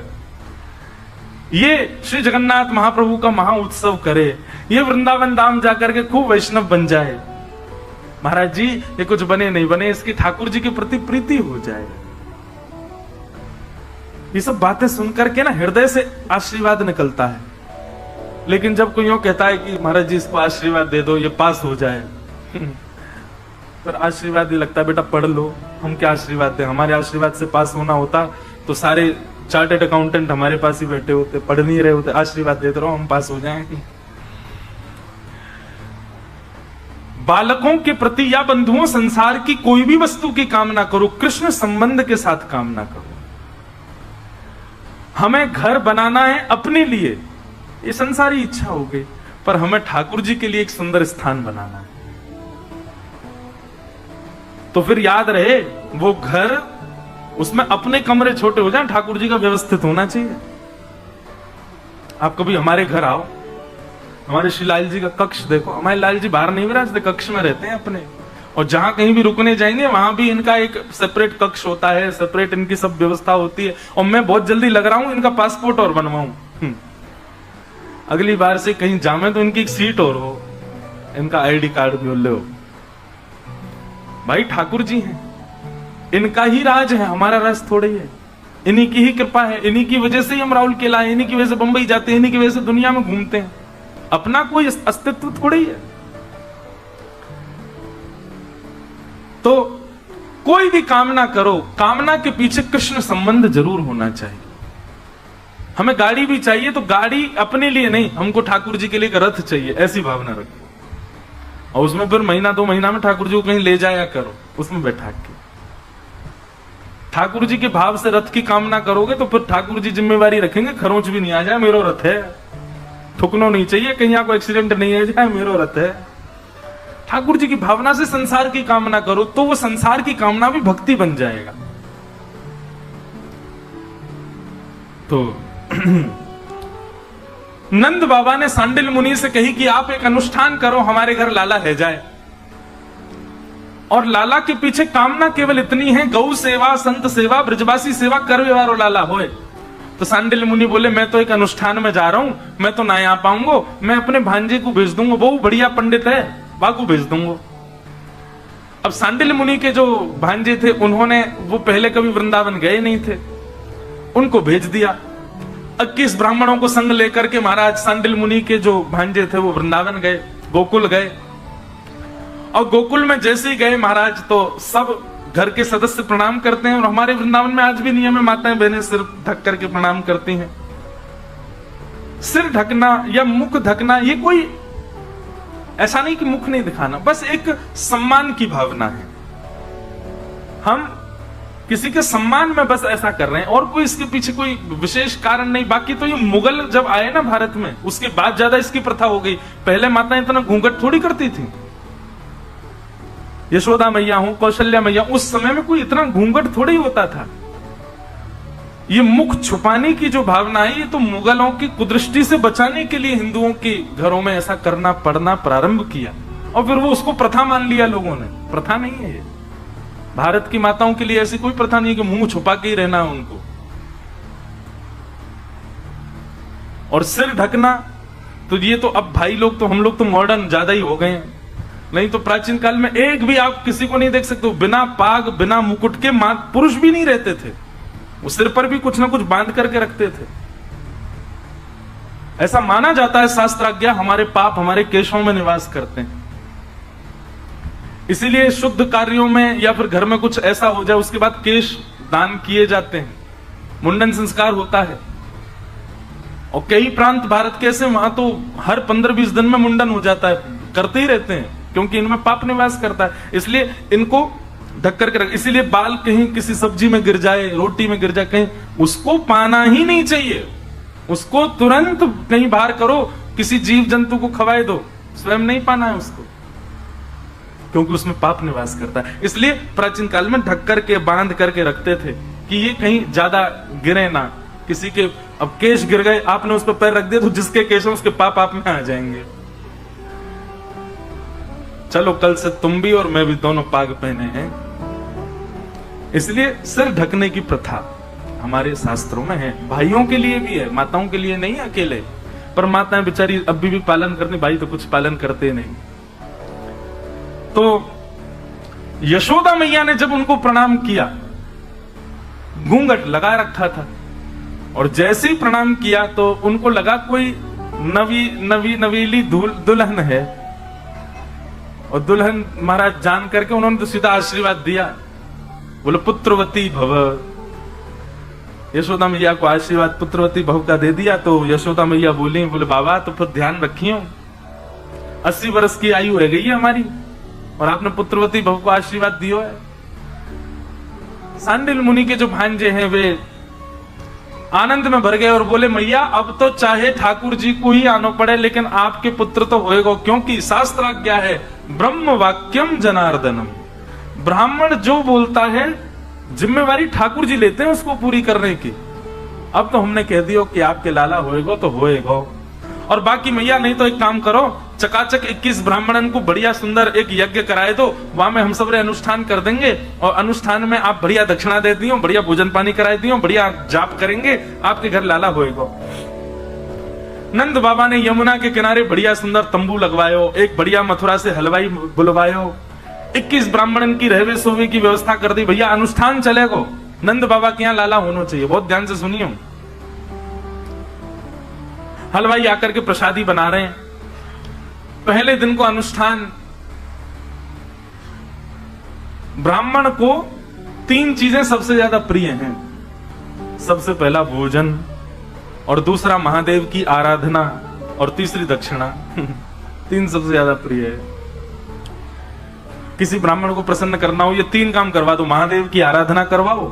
Speaker 1: ये श्री जगन्नाथ महाप्रभु का महा उत्सव करे, ये वृंदावन धाम जाकर के खूब वैष्णव बन जाए। महाराज जी ये कुछ बने नहीं बने, इसकी ठाकुर जी के प्रति प्रीति हो जाए। ये सब बातें सुनकर के ना हृदय से आशीर्वाद निकलता है। लेकिन जब कोई यूं कहता है कि महाराज जी इसको आशीर्वाद दे दो, ये पास हो जाए, पर आशीर्वाद ही लगता है, बेटा पढ़ लो, हम क्या आशीर्वाद दें, हमारे आशीर्वाद से पास होना होता तो सारे चार्टर्ड अकाउंटेंट हमारे पास ही बैठे होते, पढ़ नहीं रहे होते, आशीर्वाद देते रहो हम पास हो जाएं। बालकों के प्रति या बंधुओं संसार की कोई भी वस्तु की कामना करो, कृष्ण संबंध के साथ कामना करो। हमें घर बनाना है अपने लिए, ये संसारी इच्छा हो गई, पर हमें ठाकुर जी के लिए एक सुंदर स्थान बनाना है। तो फिर याद रहे वो घर, उसमें अपने कमरे छोटे हो जाए, ठाकुर जी का व्यवस्थित होना चाहिए। आप कभी हमारे घर आओ, हमारे श्री लाल जी का कक्ष देखो, हमारे लाल जी बाहर नहीं विराजते, कक्ष में रहते हैं अपने, और जहां कहीं भी रुकने जाएंगे वहां भी इनका एक सेपरेट कक्ष होता है, सेपरेट इनकी सब व्यवस्था होती है। और मैं बहुत जल्दी लग रहा हूं इनका पासपोर्ट और बनवाऊं, अगली बार से कहीं जामे तो इनकी एक सीट और हो, इनका आईडी कार्ड भी हो। भाई ठाकुर जी हैं, इनका ही राज है, हमारा राज थोड़े ही है, इन्हीं की ही कृपा है, इन्हीं की वजह से ही हम राहुल केला है, इन्हीं की वजह से बंबई जाते हैं, इन्हीं की वजह से दुनिया में घूमते हैं, अपना कोई अस्तित्व थोड़ी है। तो कोई भी कामना करो, कामना के पीछे कृष्ण संबंध जरूर होना चाहिए। हमें गाड़ी भी चाहिए तो गाड़ी अपने लिए नहीं, हमको ठाकुर जी के लिए एक रथ चाहिए, ऐसी भावना रखो, और उसमें फिर महीना 2 महीना में ठाकुर जी को कहीं ले जाया करो, उसमें बैठा के। ठाकुर जी के भाव से रथ की कामना करोगे तो फिर ठाकुर जी जिम्मेवारी रखेंगे, खरोंच भी नहीं आ जाए, मेरो रथ है, ठुकनो नहीं चाहिए, कहीं आपको एक्सीडेंट नहीं हो जाए, मेरो रथ है। ठाकुर जी की भावना से संसार की कामना करो तो वो संसार की कामना भी भक्ति बन जाएगा। तो नंद बाबा ने सांडिल मुनि से कही कि आप एक अनुष्ठान करो, हमारे घर लाला है जाए। और लाला के पीछे कामना केवल इतनी है, गौ सेवा, संत सेवा, ब्रजवासी सेवा करवे वालो लाला होए। तो सांडिल मुनि बोले मैं तो एक अनुष्ठान में जा रहा हूं, मैं तो ना आ पाऊंगा, मैं अपने भांजे को भेज दूंगा, वो बढ़िया पंडित है, बागू भेज दूंगा। अब सांडिल मुनि के जो भांजे थे उन्होंने, वो पहले कभी वृंदावन गए नहीं थे, उनको भेज दिया। 21 ब्राह्मणों को संग लेकर के महाराज सांडिल मुनि के जो भांजे थे वो वृंदावन गए, गोकुल गए। और गोकुल में जैसे ही गए महाराज तो सब घर के सदस्य प्रणाम करते हैं, और हमारे वृंदावन में आज भी नियम है, माताएं बहनें सिर ढक करके प्रणाम करती हैं। सिर ढकना या मुख ढकना ये कोई ऐसा नहीं कि मुख नहीं दिखाना, बस एक सम्मान की भावना है। हम किसी के सम्मान में बस ऐसा कर रहे हैं, और कोई इसके पीछे कोई विशेष कारण नहीं। बाकी तो ये मुगल जब आए ना भारत में, उसके बाद ज्यादा इसकी प्रथा हो गई। पहले माताएं इतना घूंघट थोड़ी करती थी, यशोदा मैया हूं, कौशल्या मैया, उस समय में कोई इतना घूंघट थोड़ी होता था। ये मुख छुपाने की जो भावना है, ये तो मुगलों की कुदृष्टि से बचाने के लिए हिंदुओं के घरों में ऐसा करना पड़ना प्रारंभ किया, और फिर वो उसको प्रथा मान लिया लोगों ने। प्रथा नहीं है ये। भारत की माताओं के लिए ऐसी कोई प्रथा नहीं है कि मुंह छुपा के ही रहना है उनको। और सिर ढकना, तो ये तो अब भाई लोग तो हम लोग तो मॉडर्न ज्यादा ही हो गए हैं, नहीं तो प्राचीन काल में एक भी आप किसी को नहीं देख सकते बिना पाग बिना मुकुट के। पुरुष भी नहीं रहते थे, वो सिर पर भी कुछ ना कुछ बांध करके रखते थे। ऐसा माना जाता है शास्त्राज्ञा, हमारे पाप हमारे केशों में निवास करते हैं। इसीलिए शुद्ध कार्यों में या फिर घर में कुछ ऐसा हो जाए उसके बाद केश दान किए जाते हैं, मुंडन संस्कार होता है। और कई प्रांत भारत के ऐसे वहां तो हर 15-20 दिन में मुंडन हो जाता है, करते ही रहते हैं, क्योंकि इनमें पाप निवास करता है, इसलिए इनको ढक करके रख। इसीलिए बाल कहीं किसी सब्जी में गिर जाए, रोटी में गिर जाए, कहीं उसको पाना ही नहीं चाहिए। उसको तुरंत कहीं बाहर करो, किसी जीव जंतु को खवाए दो, स्वयं नहीं पाना है उसको, क्योंकि उसमें पाप निवास करता है। इसलिए प्राचीन काल में ढक करके बांध करके रखते थे कि ये कहीं ज्यादा गिरे ना। किसी के अब केश गिर गए, आपने उस पर पैर रख दिया तो जिसके केश है उसके पाप आप में आ जाएंगे। चलो कल से तुम भी और मैं भी दोनों पाग पहने हैं। इसलिए सिर ढकने की प्रथा हमारे शास्त्रों में है, भाइयों के लिए भी है, माताओं के लिए नहीं अकेले। पर माताएं बेचारी अभी भी पालन करती, भाई तो कुछ पालन करते नहीं। तो यशोदा मैया ने जब उनको प्रणाम किया, घूंघट लगा रखा था, और जैसे ही प्रणाम किया तो उनको लगा कोई नवीली दुल्हन है। और दुल्हन महाराज जान करके उन्होंने तो सीधा आशीर्वाद दिया, बोले पुत्रवती भव। यशोदा मैया को आशीर्वाद पुत्रवती भव का दे दिया। तो यशोदा मैया बोली, बोले बाबा तो फिर ध्यान रखियो, 80 वर्ष की आयु रह गई है हमारी, और आपने पुत्रवती भव को आशीर्वाद दियो है। सांडिल मुनि के जो भांजे हैं वे आनंद में भर गए और बोले, मैया अब तो चाहे ठाकुर जी को ही आना पड़े, लेकिन आपके पुत्र तो होएगा, क्योंकि शास्त्राज्ञा है ब्रह्म वाक्यम जनार्दनम। ब्राह्मण जो बोलता है जिम्मेवारी ठाकुर जी लेते हैं उसको पूरी करने की। अब तो हमने कह दियो कि आपके लाला होएगा तो होएगा, और बाकी मैया नहीं तो एक काम करो, चकाचक 21 ब्राह्मणन को बढ़िया सुंदर एक यज्ञ कराए दो, वहां में हम सबरे अनुष्ठान कर देंगे, और अनुष्ठान में आप बढ़िया दक्षिणा दे दियो, बढ़िया भोजन पानी कराए दियो, बढ़िया जाप करेंगे, आपके घर लाला होएगा। नंद बाबा ने यमुना के किनारे बढ़िया सुंदर तंबू लगवायो, एक बढ़िया मथुरा से हलवाई बुलवायो, 21 ब्राह्मणन की रहवे सोवे की व्यवस्था कर दी। भैया अनुष्ठान चलेगा, नंद बाबा के यहाँ लाला होना चाहिए। बहुत ध्यान से सुनियो। हलवाई आकर के प्रसादी बना रहे हैं। पहले दिन को अनुष्ठान, ब्राह्मण को 3 चीजें सबसे ज्यादा प्रिय हैं। सबसे पहला भोजन, और दूसरा महादेव की आराधना, और तीसरी दक्षिणा। 3 सबसे ज्यादा प्रिय है। किसी ब्राह्मण को प्रसन्न करना हो, ये 3 काम करवा दो, महादेव की आराधना करवाओ,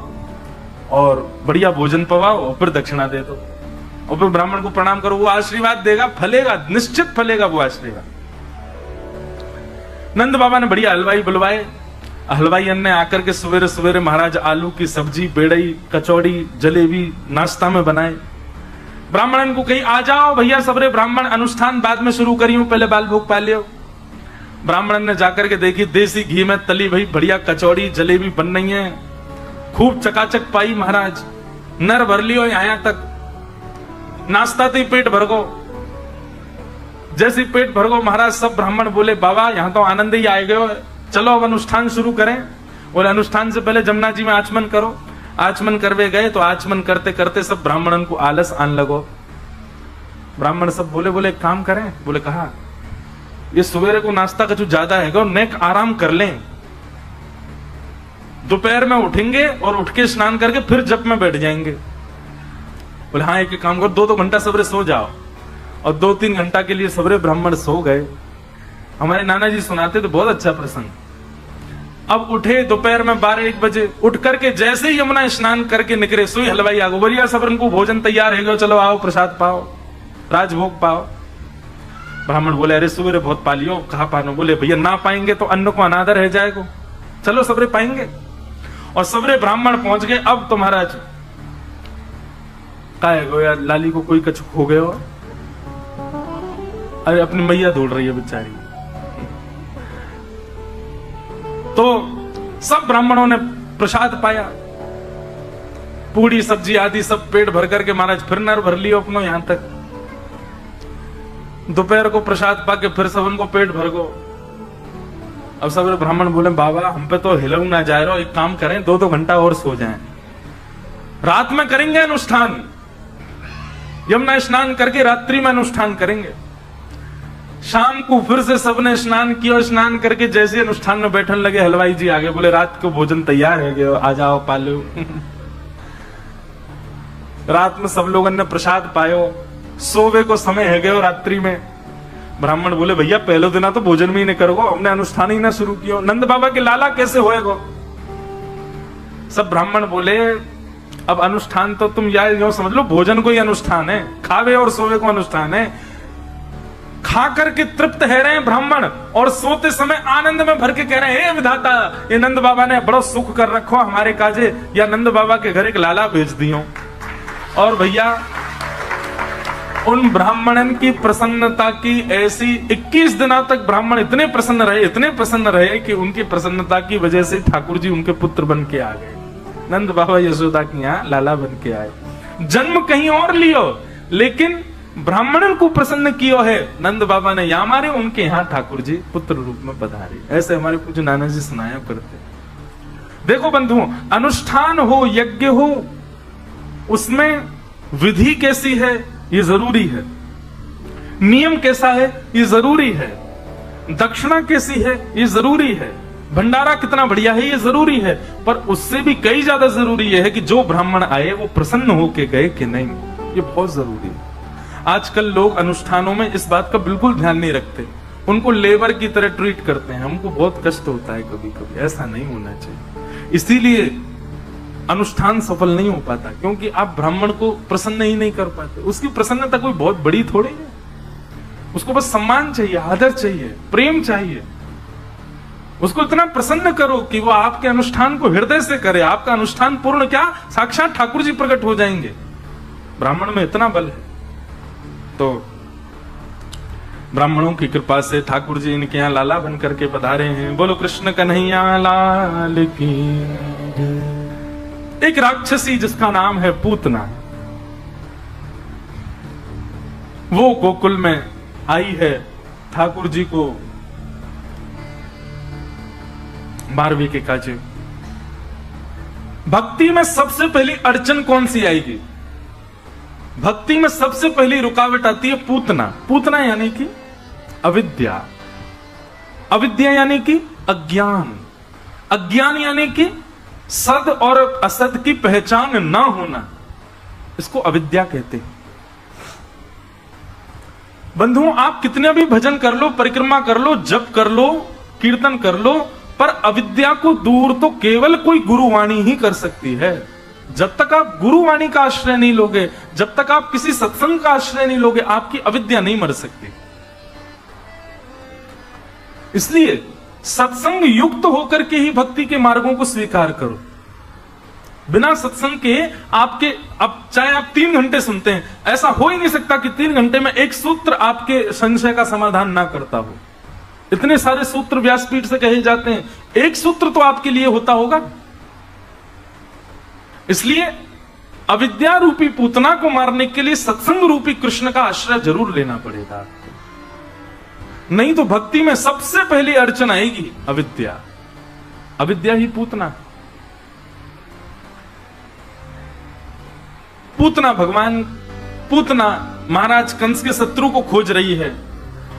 Speaker 1: और बढ़िया भोजन पवाओ, और फिर दक्षिणा दे दो, और फिर ब्राह्मण को प्रणाम करो, वो आशीर्वाद देगा, फलेगा, निश्चित फलेगा वो आशीर्वाद। नंद बाबा ने बढ़िया हलवाई बुलवाए। हलवाई ने आकर के सवेरे सवेरे महाराज आलू की सब्जी, बेड़ई, कचौड़ी, जलेबी नाश्ता में बनाए। ब्राह्मणन को कही, आ जाओ भैया सबरे ब्राह्मण, अनुष्ठान बाद में शुरू करियो, पहले बाल भोग पा लियो। ब्राह्मणन ने जाकर के देखी, देसी घी में तली भई बढ़िया कचौड़ी जलेबी बन रही है, खूब चकाचक पाई महाराज, नर भर लियो यहाँ तक। नाश्ता तो ही पेट भर गो। जैसे पेट भर गो महाराज सब ब्राह्मण बोले, बाबा यहाँ तो आनंद ही आए गए, चलो अब अनुष्ठान शुरू करें। और अनुष्ठान से पहले जमुना जी में आचमन करो। आचमन करवे गए तो आचमन करते करते सब ब्राह्मणन को आलस आन लगो। ब्राह्मण सब बोले, बोले एक काम करें, बोले कहा, ये सवेरे को नाश्ता का जो ज्यादा है नेक आराम कर लें, दोपहर में उठेंगे और उठ के स्नान करके फिर जप में बैठ जाएंगे। बोले हाँ एक काम करो, 2-2 घंटा सवेरे सो जाओ। और 2-3 घंटा के लिए सवेरे ब्राह्मण सो गए। हमारे नाना जी सुनाते तो बहुत अच्छा प्रसंग। अब उठे दोपहर में 12-1 बजे, उठ करके जैसे ही यमुना स्नान करके निकले, सोई हलवाई आ गो, बढ़िया सब को भोजन तैयार है, चलो आओ प्रसाद पाओ, राजभोग पाओ। ब्राह्मण बोले अरे सुबह बहुत पालियो, कहा पानो? बोले भैया ना पाएंगे तो अन्न को अनादर रह जाएगा, चलो सबरे पाएंगे। और सबरे ब्राह्मण पहुंच गए। अब तो महाराज काहे गो यार, लाली को कोई कछु खो गए हो? अरे अपनी मैया ढूंढ रही है बेचारी। तो सब ब्राह्मणों ने प्रसाद पाया, पूड़ी सब्जी आदि सब पेट भर करके महाराज फिर नर भर लियो अपनो यहां तक। दोपहर को प्रसाद पाके फिर सब उनको पेट भर गो। अब सब ब्राह्मण बोले बाबा हम पे तो हिलऊ ना जा रहा, एक काम करें 2-2 घंटा और सो जाएं, रात में करेंगे अनुष्ठान, यमुना स्नान करके रात्रि में अनुष्ठान करेंगे। शाम को फिर से सबने स्नान किया, स्नान करके जैसे अनुष्ठान में बैठने लगे हलवाई जी आगे बोले रात को भोजन तैयार है गए, आ जाओ पालो। रात में सब लोगों ने प्रसाद पायो, सोवे को समय है गयो रात्रि में। ब्राह्मण बोले भैया पहले दिन तो भोजन में ही नहीं करोगे, हमने अनुष्ठान ही ना शुरू किया, नंद बाबा के लाला कैसे होएगो? सब ब्राह्मण बोले अब अनुष्ठान तो तुम यार यूं समझ लो भोजन को ही अनुष्ठान है, खावे और सोवे को अनुष्ठान है। खा करके तृप्त है रहे हैं ब्राह्मण और सोते समय आनंद में भर के कह रहे हैं हे विधाता, ये नंद बाबा ने बड़ा सुख कर रखो हमारे काजे, या नंद बाबा के घर एक लाला भेज दियो। और भैया उन ब्राह्मणन की प्रसन्नता की ऐसी 21 दिनों तक ब्राह्मण इतने प्रसन्न रहे कि उनकी प्रसन्नता की वजह से ठाकुर जी उनके पुत्र बन के आ गए। नंद बाबा यशोदा के यहाँ लाला बन के आए। जन्म कहीं और लियो लेकिन ब्राह्मणन को प्रसन्न कियो है नंद बाबा ने, यहाँ हमारे उनके यहाँ ठाकुर जी पुत्र रूप में पधारे। ऐसे हमारे पूज्य नाना जी सुनाया करते। देखो बंधुओं, अनुष्ठान हो, यज्ञ हो, उसमें विधि कैसी है ये जरूरी है, नियम कैसा है ये जरूरी है, दक्षिणा कैसी है ये जरूरी है, भंडारा कितना बढ़िया है ये जरूरी है, पर उससे भी कई ज्यादा जरूरी है कि जो ब्राह्मण आए वो प्रसन्न होके गए कि नहीं, ये बहुत जरूरी है। आजकल लोग अनुष्ठानों में इस बात का बिल्कुल ध्यान नहीं रखते, उनको लेबर की तरह ट्रीट करते हैं। हमको बहुत कष्ट होता है कभी कभी, ऐसा नहीं होना चाहिए। इसीलिए अनुष्ठान सफल नहीं हो पाता, क्योंकि आप ब्राह्मण को प्रसन्न ही नहीं कर पाते। उसकी प्रसन्नता कोई बहुत बड़ी थोड़ी है, उसको बस सम्मान चाहिए, आदर चाहिए, प्रेम चाहिए। उसको इतना प्रसन्न करो कि वो आपके अनुष्ठान को हृदय से करे। आपका अनुष्ठान पूर्ण क्या, साक्षात ठाकुर जी प्रकट हो जाएंगे। ब्राह्मण में इतना बल है। तो ब्राह्मणों की कृपा से ठाकुर जी इनके यहाँ लाला बन करके पधारे हैं। बोलो कृष्ण कन्हैया लाल की। एक राक्षसी जिसका नाम है पूतना, वो गोकुल में आई है ठाकुर जी को मारवी के काजे। भक्ति में सबसे पहली अड़चन कौन सी आएगी? भक्ति में सबसे पहली रुकावट आती है पूतना। पूतना यानी कि अविद्या, अविद्या यानी कि अज्ञान, अज्ञान यानी कि सद और असद की पहचान ना होना, इसको अविद्या कहते हैं। बंधुओं, आप कितने भी भजन कर लो, परिक्रमा कर लो, जप कर लो, कीर्तन कर लो, पर अविद्या को दूर तो केवल कोई गुरुवाणी ही कर सकती है। जब तक आप गुरुवाणी का आश्रय नहीं लोगे, जब तक आप किसी सत्संग का आश्रय नहीं लोगे, आपकी अविद्या नहीं मर सकती। इसलिए सत्संग युक्त होकर के ही भक्ति के मार्गों को स्वीकार करो। बिना सत्संग के आपके, अब चाहे आप 3 घंटे सुनते हैं, ऐसा हो ही नहीं सकता कि 3 घंटे में एक सूत्र आपके संशय का समाधान ना करता हो। इतने सारे सूत्र व्यासपीठ से कहे जाते हैं, एक सूत्र तो आपके लिए होता होगा। इसलिए अविद्या रूपी पूतना को मारने के लिए सत्संग रूपी कृष्ण का आश्रय जरूर लेना पड़ेगा आपको। नहीं तो भक्ति में सबसे पहली अड़चन आएगी अविद्या। अविद्या ही पूतना। पूतना भगवान, पूतना महाराज कंस के शत्रु को खोज रही है,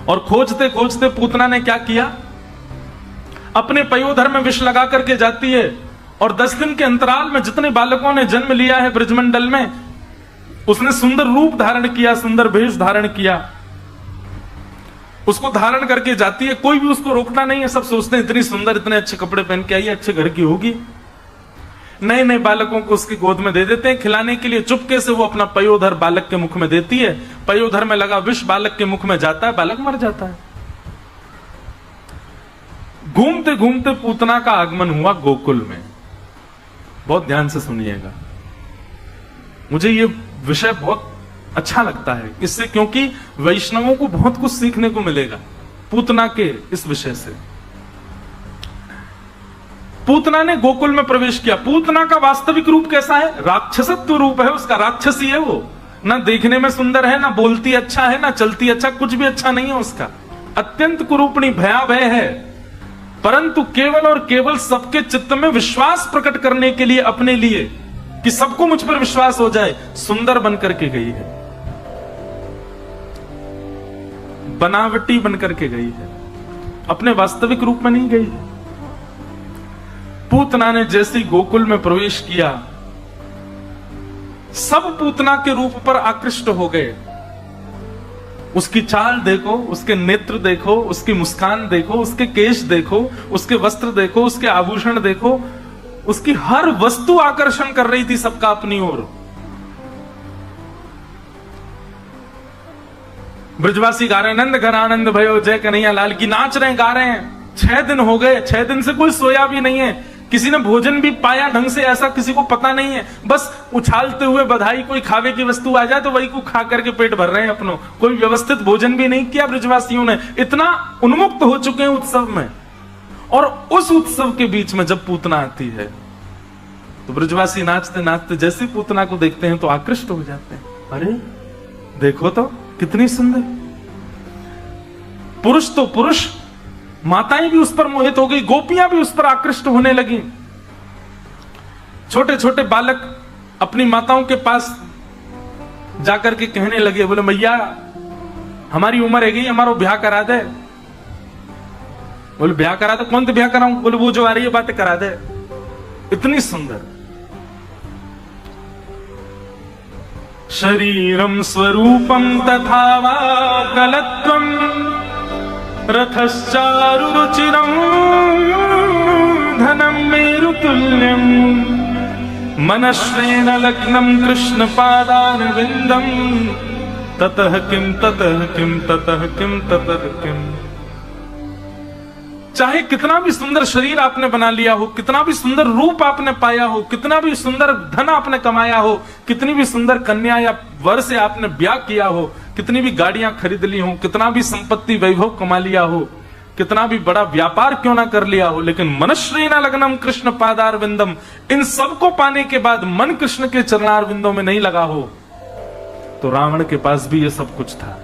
Speaker 1: और खोजते खोजते पूतना ने क्या किया, अपने पयोधर में विष लगा करके जाती है, और 10 दिन के अंतराल में जितने बालकों ने जन्म लिया है ब्रजमंडल में, उसने सुंदर रूप धारण किया, सुंदर वेश धारण किया, उसको धारण करके जाती है। कोई भी उसको रोकता नहीं है, सब सोचते हैं इतनी सुंदर, इतने अच्छे कपड़े पहन के आई है, अच्छे घर की होगी। नए नए बालकों को उसकी गोद में दे देते हैं खिलाने के लिए। चुपके से वो अपना पयोधर बालक के मुख में देती है, पयोधर में लगा विष बालक के मुख में जाता है, बालक मर जाता है। घूमते घूमते पूतना का आगमन हुआ गोकुल में। बहुत ध्यान से सुनिएगा, मुझे ये विषय बहुत अच्छा लगता है इससे, क्योंकि वैष्णवों को बहुत कुछ सीखने को मिलेगा पूतना के इस विषय से। पूतना ने गोकुल में प्रवेश किया। पूतना का वास्तविक रूप कैसा है? राक्षसत्व रूप है उसका, राक्षसी है वो। ना देखने में सुंदर है, ना बोलती अच्छा है, ना चलती अच्छा, कुछ भी अच्छा नहीं है उसका। अत्यंत कुरूपणी भयावह है, परंतु केवल और केवल सबके चित्त में विश्वास प्रकट करने के लिए, अपने लिए, कि सबको मुझ पर विश्वास हो जाए, सुंदर बनकर के गई है, बनावटी बनकर के गई है, अपने वास्तविक रूप में नहीं गई है। पूतना ने जैसे गोकुल में प्रवेश किया, सब पूतना के रूप पर आकृष्ट हो गए। उसकी चाल देखो, उसके नेत्र देखो, उसकी मुस्कान देखो, उसके केश देखो, उसके वस्त्र देखो, उसके आभूषण देखो, उसकी हर वस्तु आकर्षण कर रही थी सबका अपनी ओर। ब्रजवासी गा रहे हैं, नंद घर आनंद भयो जय कन्हैया लाल की, नाच रहे हैं, गा रहे हैं। 6 दिन हो गए, 6 दिन से कोई सोया भी नहीं है, किसी ने भोजन भी पाया ढंग से ऐसा किसी को पता नहीं है। बस उछालते हुए बधाई, कोई खावे की वस्तु आ जाए तो वही को खा करके पेट भर रहे हैं अपनों। कोई व्यवस्थित भोजन भी नहीं किया ब्रजवासियों ने, इतना उन्मुक्त हो चुके हैं उत्सव में। और उस उत्सव के बीच में जब पूतना आती है तो ब्रजवासी नाचते नाचते जैसे पूतना को देखते हैं तो आकृष्ट हो जाते हैं। अरे देखो तो कितनी सुंदर। पुरुष तो पुरुष, माताएं भी उस पर मोहित हो गई, गोपियां भी उस पर आकृष्ट होने लगी। छोटे छोटे बालक अपनी माताओं के पास जाकर के कहने लगे, बोले मैया हमारी उम्र है गई, हमारा ब्याह करा दे। बोले ब्याह करा दे? कौन तो ब्याह कराऊं? बोले वो जो आ रही है बातें करा दे। इतनी सुंदर। शरीरम स्वरूपम तथा वा कलत्वम रथश्चारु रुचिरं धनं मेरुतुल्यं मनश्रेण लग्नं कृष्ण पादारविंदं ततः किम ततः किम ततः किम ततः किम। चाहे कितना भी सुंदर शरीर आपने बना लिया हो, कितना भी सुंदर रूप आपने पाया हो, कितना भी सुंदर धन आपने कमाया हो, कितनी भी सुंदर कन्या या वर से आपने ब्याह किया हो, कितनी भी गाड़ियां खरीद ली हो, कितना भी संपत्ति वैभव कमा लिया हो, कितना भी बड़ा व्यापार क्यों ना कर लिया हो, लेकिन मनश्रेणा लग्नम कृष्ण पादारविंदम, इन सबको पाने के बाद मन कृष्ण के चरणारविंदों में नहीं लगा हो तो रावण के पास भी ये सब कुछ था।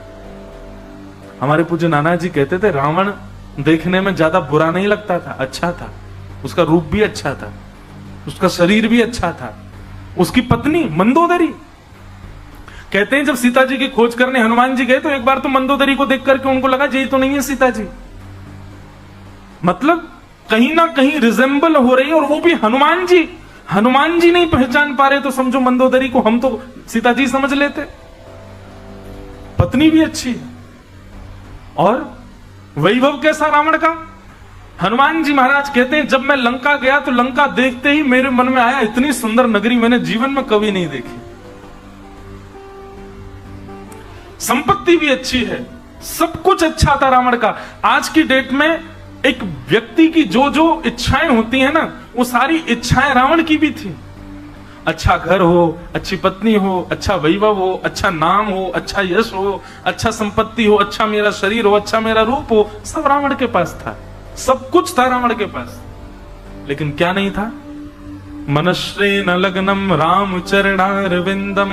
Speaker 1: हमारे पूज्य नाना जी कहते थे रावण देखने में ज्यादा बुरा नहीं लगता था, अच्छा था। उसका रूप भी अच्छा था, उसका शरीर भी अच्छा था। उसकी पत्नी मंदोदरी, कहते हैं जब सीता जी की खोज करने हनुमान जी गए तो एक बार तो मंदोदरी को देख करके उनको लगा ये तो नहीं है सीता जी, मतलब कहीं ना कहीं रिजेंबल हो रही है, और वो भी हनुमान जी। हनुमान जी नहीं पहचान पा रहे तो समझो मंदोदरी को हम तो सीता जी समझ लेते। पत्नी भी अच्छी है, और वैभव कैसा रावण का। हनुमान जी महाराज कहते हैं जब मैं लंका गया तो लंका देखते ही मेरे मन में आया इतनी सुंदर नगरी मैंने जीवन में कभी नहीं देखी। संपत्ति भी अच्छी है, सब कुछ अच्छा था रावण का। आज की डेट में एक व्यक्ति की जो जो इच्छाएं होती हैं ना, वो सारी इच्छाएं रावण की भी थी। अच्छा घर हो, अच्छी पत्नी हो, अच्छा वैभव हो, अच्छा नाम हो, अच्छा यश हो, अच्छा संपत्ति हो, अच्छा मेरा शरीर हो, अच्छा मेरा रूप हो, सब रावण के पास था। सब कुछ था रावण के पास, लेकिन क्या नहीं था? मनश्रेण लग्नम राम चरणारविंदम,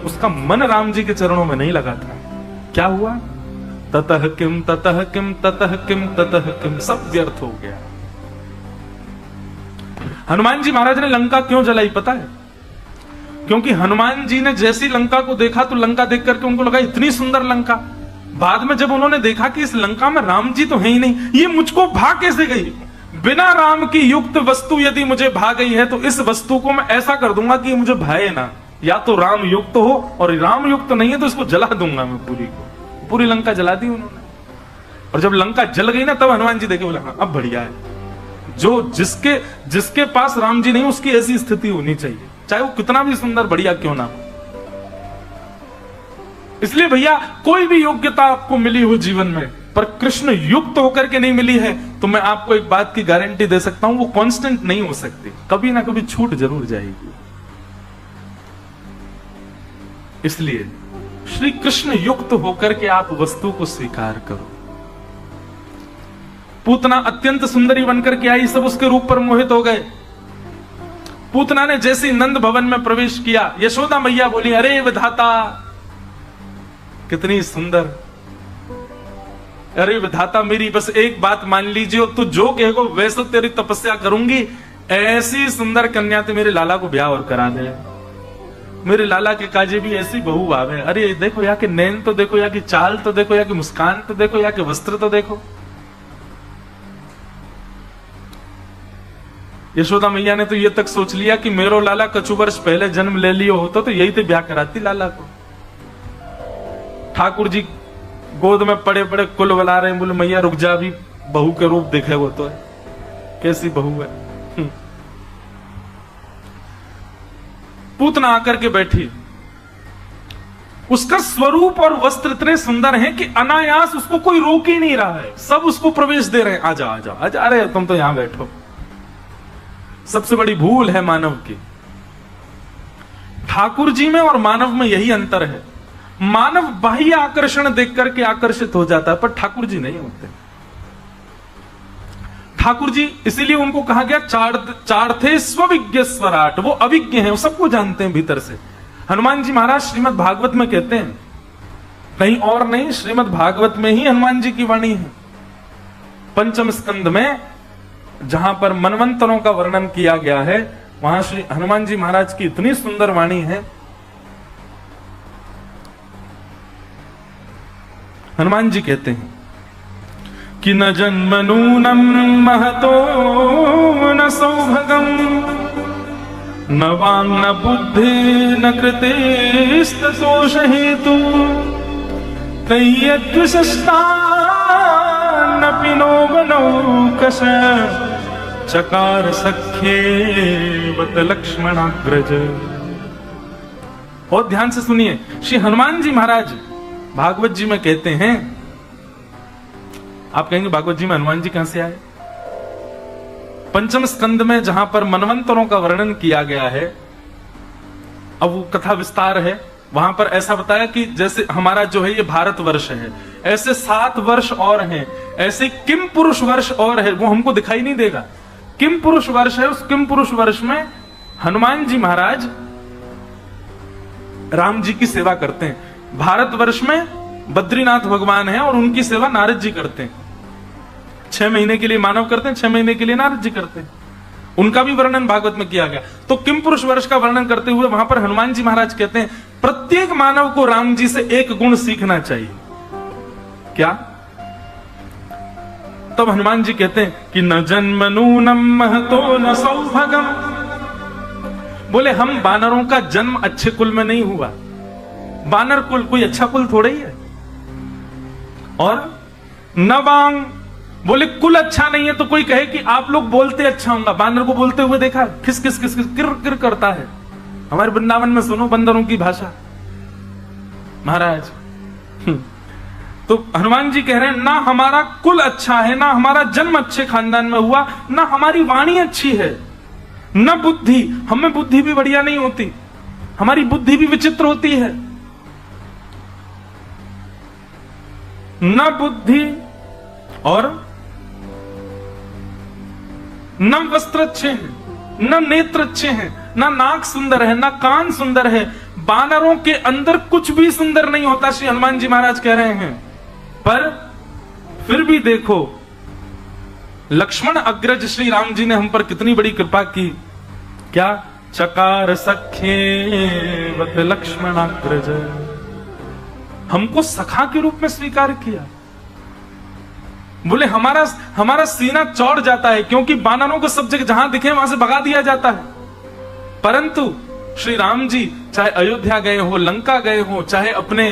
Speaker 1: उसका मन राम जी के चरणों में नहीं लगा था। क्या हुआ? ततः किम ततः किम ततः किम ततः किम, सब व्यर्थ हो गया। हनुमान जी महाराज ने लंका क्यों जलाई पता है? क्योंकि हनुमान जी ने जैसी लंका को देखा तो लंका देख करके उनको लगा इतनी सुंदर लंका। बाद में जब उन्होंने देखा कि इस लंका में राम जी तो है ही नहीं, ये मुझको भा कैसे गई? बिना राम की युक्त वस्तु यदि मुझे भा गई है तो इस वस्तु को मैं ऐसा कर दूंगा कि मुझे भाए ना। या तो राम युक्त हो, और राम युक्त नहीं है तो इसको जला दूंगा मैं पूरी को। पूरी लंका जला दी उन्होंने। और जब लंका जल गई ना तब हनुमान जी देखे, बोला हाँ अब बढ़िया है, जो जिसके जिसके पास राम जी नहीं उसकी ऐसी स्थिति होनी चाहिए, चाहे वो कितना भी सुंदर बढ़िया क्यों ना हो। इसलिए भैया कोई भी योग्यता आपको मिली हो जीवन में, पर कृष्ण युक्त होकर के नहीं मिली है, तो मैं आपको एक बात की गारंटी दे सकता हूं, वो कांस्टेंट नहीं हो सकती, कभी ना कभी छूट जरूर जाएगी। इसलिए श्री कृष्ण युक्त होकर के आप वस्तु को स्वीकार करो। पूतना अत्यंत सुंदरी बनकर के आई, सब उसके रूप पर मोहित हो गए। पूतना ने जैसे नंद भवन में प्रवेश किया, यशोदा मैया बोली, अरे विधाता कितनी सुंदर, अरे विधाता मेरी बस एक बात मान लीजिए, तू जो कहेगो वैसे तेरी तपस्या करूंगी, ऐसी सुंदर कन्या तो मेरे लाला को ब्याह और करा दे, मेरे लाला के काजे भी ऐसी बहू आवे। अरे देखो यहाँ के नैन तो देखो, यहाँ की चाल तो देखो, यहाँ की मुस्कान तो देखो, यहाँ के वस्त्र तो देखो। यशोदा मैया ने तो ये तक सोच लिया कि मेरो लाला कछु वर्ष पहले जन्म ले लियो होता तो यही तो ब्याह कराती लाला को। ठाकुर जी गोद में पड़े पड़े कुल बला रहे हैं, बोले मैया रुक जा, भी बहू के रूप देखे वो तो है, कैसी बहू है। पूतना आकर के बैठी, उसका स्वरूप और वस्त्र इतने सुंदर हैं कि अनायास उसको कोई रोक ही नहीं रहा है, सब उसको प्रवेश दे रहे हैं, आजा आजा आजा, अरे तुम तो यहां बैठो। सबसे बड़ी भूल है मानव की, ठाकुर जी में और मानव में यही अंतर है। मानव बाह्य आकर्षण देख करके आकर्षित हो जाता है, पर ठाकुर जी नहीं होते। ठाकुर जी इसीलिए उनको कहा गया चार थे स्वविज्ञ स्वराट, वो अविज्ञ हैं, वो सबको जानते हैं भीतर से। हनुमान जी महाराज श्रीमद् भागवत में कहते हैं, कहीं और नहीं, श्रीमद् भागवत में ही हनुमान जी की वाणी है। पंचम स्कंद में जहां पर मनवंतरों का वर्णन किया गया है, वहां श्री हनुमान जी महाराज की इतनी सुंदर वाणी है। हनुमान जी कहते हैं कि न जन्म नूनम महतो न सौभगम न वांग न बुद्धि न कृतेस्तोष हेतु तय्यद्विशिष्टा न पिनो बनौकश चकार सख्ये वत लक्ष्मणाग्रज। और ध्यान से सुनिए, श्री हनुमान जी महाराज भागवत जी में कहते हैं, आप कहेंगे भागवत जी में हनुमान जी कहां से आए? पंचम स्कंद में जहां पर मनवंतरों का वर्णन किया गया है, अब वो कथा विस्तार है, वहां पर ऐसा बताया कि जैसे हमारा जो है ये भारतवर्ष है, ऐसे 7 वर्ष और हैं, ऐसे किम पुरुष वर्ष और है, वो हमको दिखाई नहीं देगा। किम पुरुष वर्ष है, उस किम पुरुष वर्ष में हनुमान जी महाराज राम जी की सेवा करते हैं। भारतवर्ष में बद्रीनाथ भगवान है और उनकी सेवा नारद जी करते हैं। 6 महीने के लिए मानव करते हैं, 6 महीने के लिए नारद जी करते हैं। उनका भी वर्णन भागवत में किया गया। तो किम पुरुष वर्ष का वर्णन करते हुए वहां पर हनुमान जी महाराज कहते हैं, प्रत्येक मानव को राम जी से एक गुण सीखना चाहिए। क्या? तब हनुमान जी कहते हैं कि न जन्म नूनम महतो न सौभगम, बोले हम बानरों का जन्म अच्छे कुल में नहीं हुआ। बानर कुल कोई अच्छा कुल थोड़ा ही है। और न वांग, बोले कुल अच्छा नहीं है तो कोई कहे कि आप लोग बोलते अच्छा होगा। बानर को बोलते हुए देखा, खिस खिस खिस खिस किर किर करता है। हमारे वृंदावन में सुनो बंदरों की भाषा महाराज। तो हनुमान जी कह रहे हैं, ना हमारा कुल अच्छा है, ना हमारा जन्म अच्छे खानदान में हुआ, ना हमारी वाणी अच्छी है, न बुद्धि, हमें बुद्धि भी बढ़िया नहीं होती, हमारी बुद्धि भी विचित्र होती है। न बुद्धि और न वस्त्र अच्छे हैं, न नेत्र अच्छे हैं, न नाक सुंदर है, न कान सुंदर है। बानरों के अंदर कुछ भी सुंदर नहीं होता, श्री हनुमान जी महाराज कह रहे हैं। पर फिर भी देखो, लक्ष्मण अग्रज श्री राम जी ने हम पर कितनी बड़ी कृपा की। क्या? चकार सख्ये वत लक्ष्मण अग्रज, हमको सखा के रूप में स्वीकार किया। बोले हमारा सीना चौड़ जाता है, क्योंकि बानरों को सब जगह जहां दिखे वहां से भगा दिया जाता है। परंतु श्री राम जी चाहे अयोध्या गए हो, लंका गए हो, चाहे अपने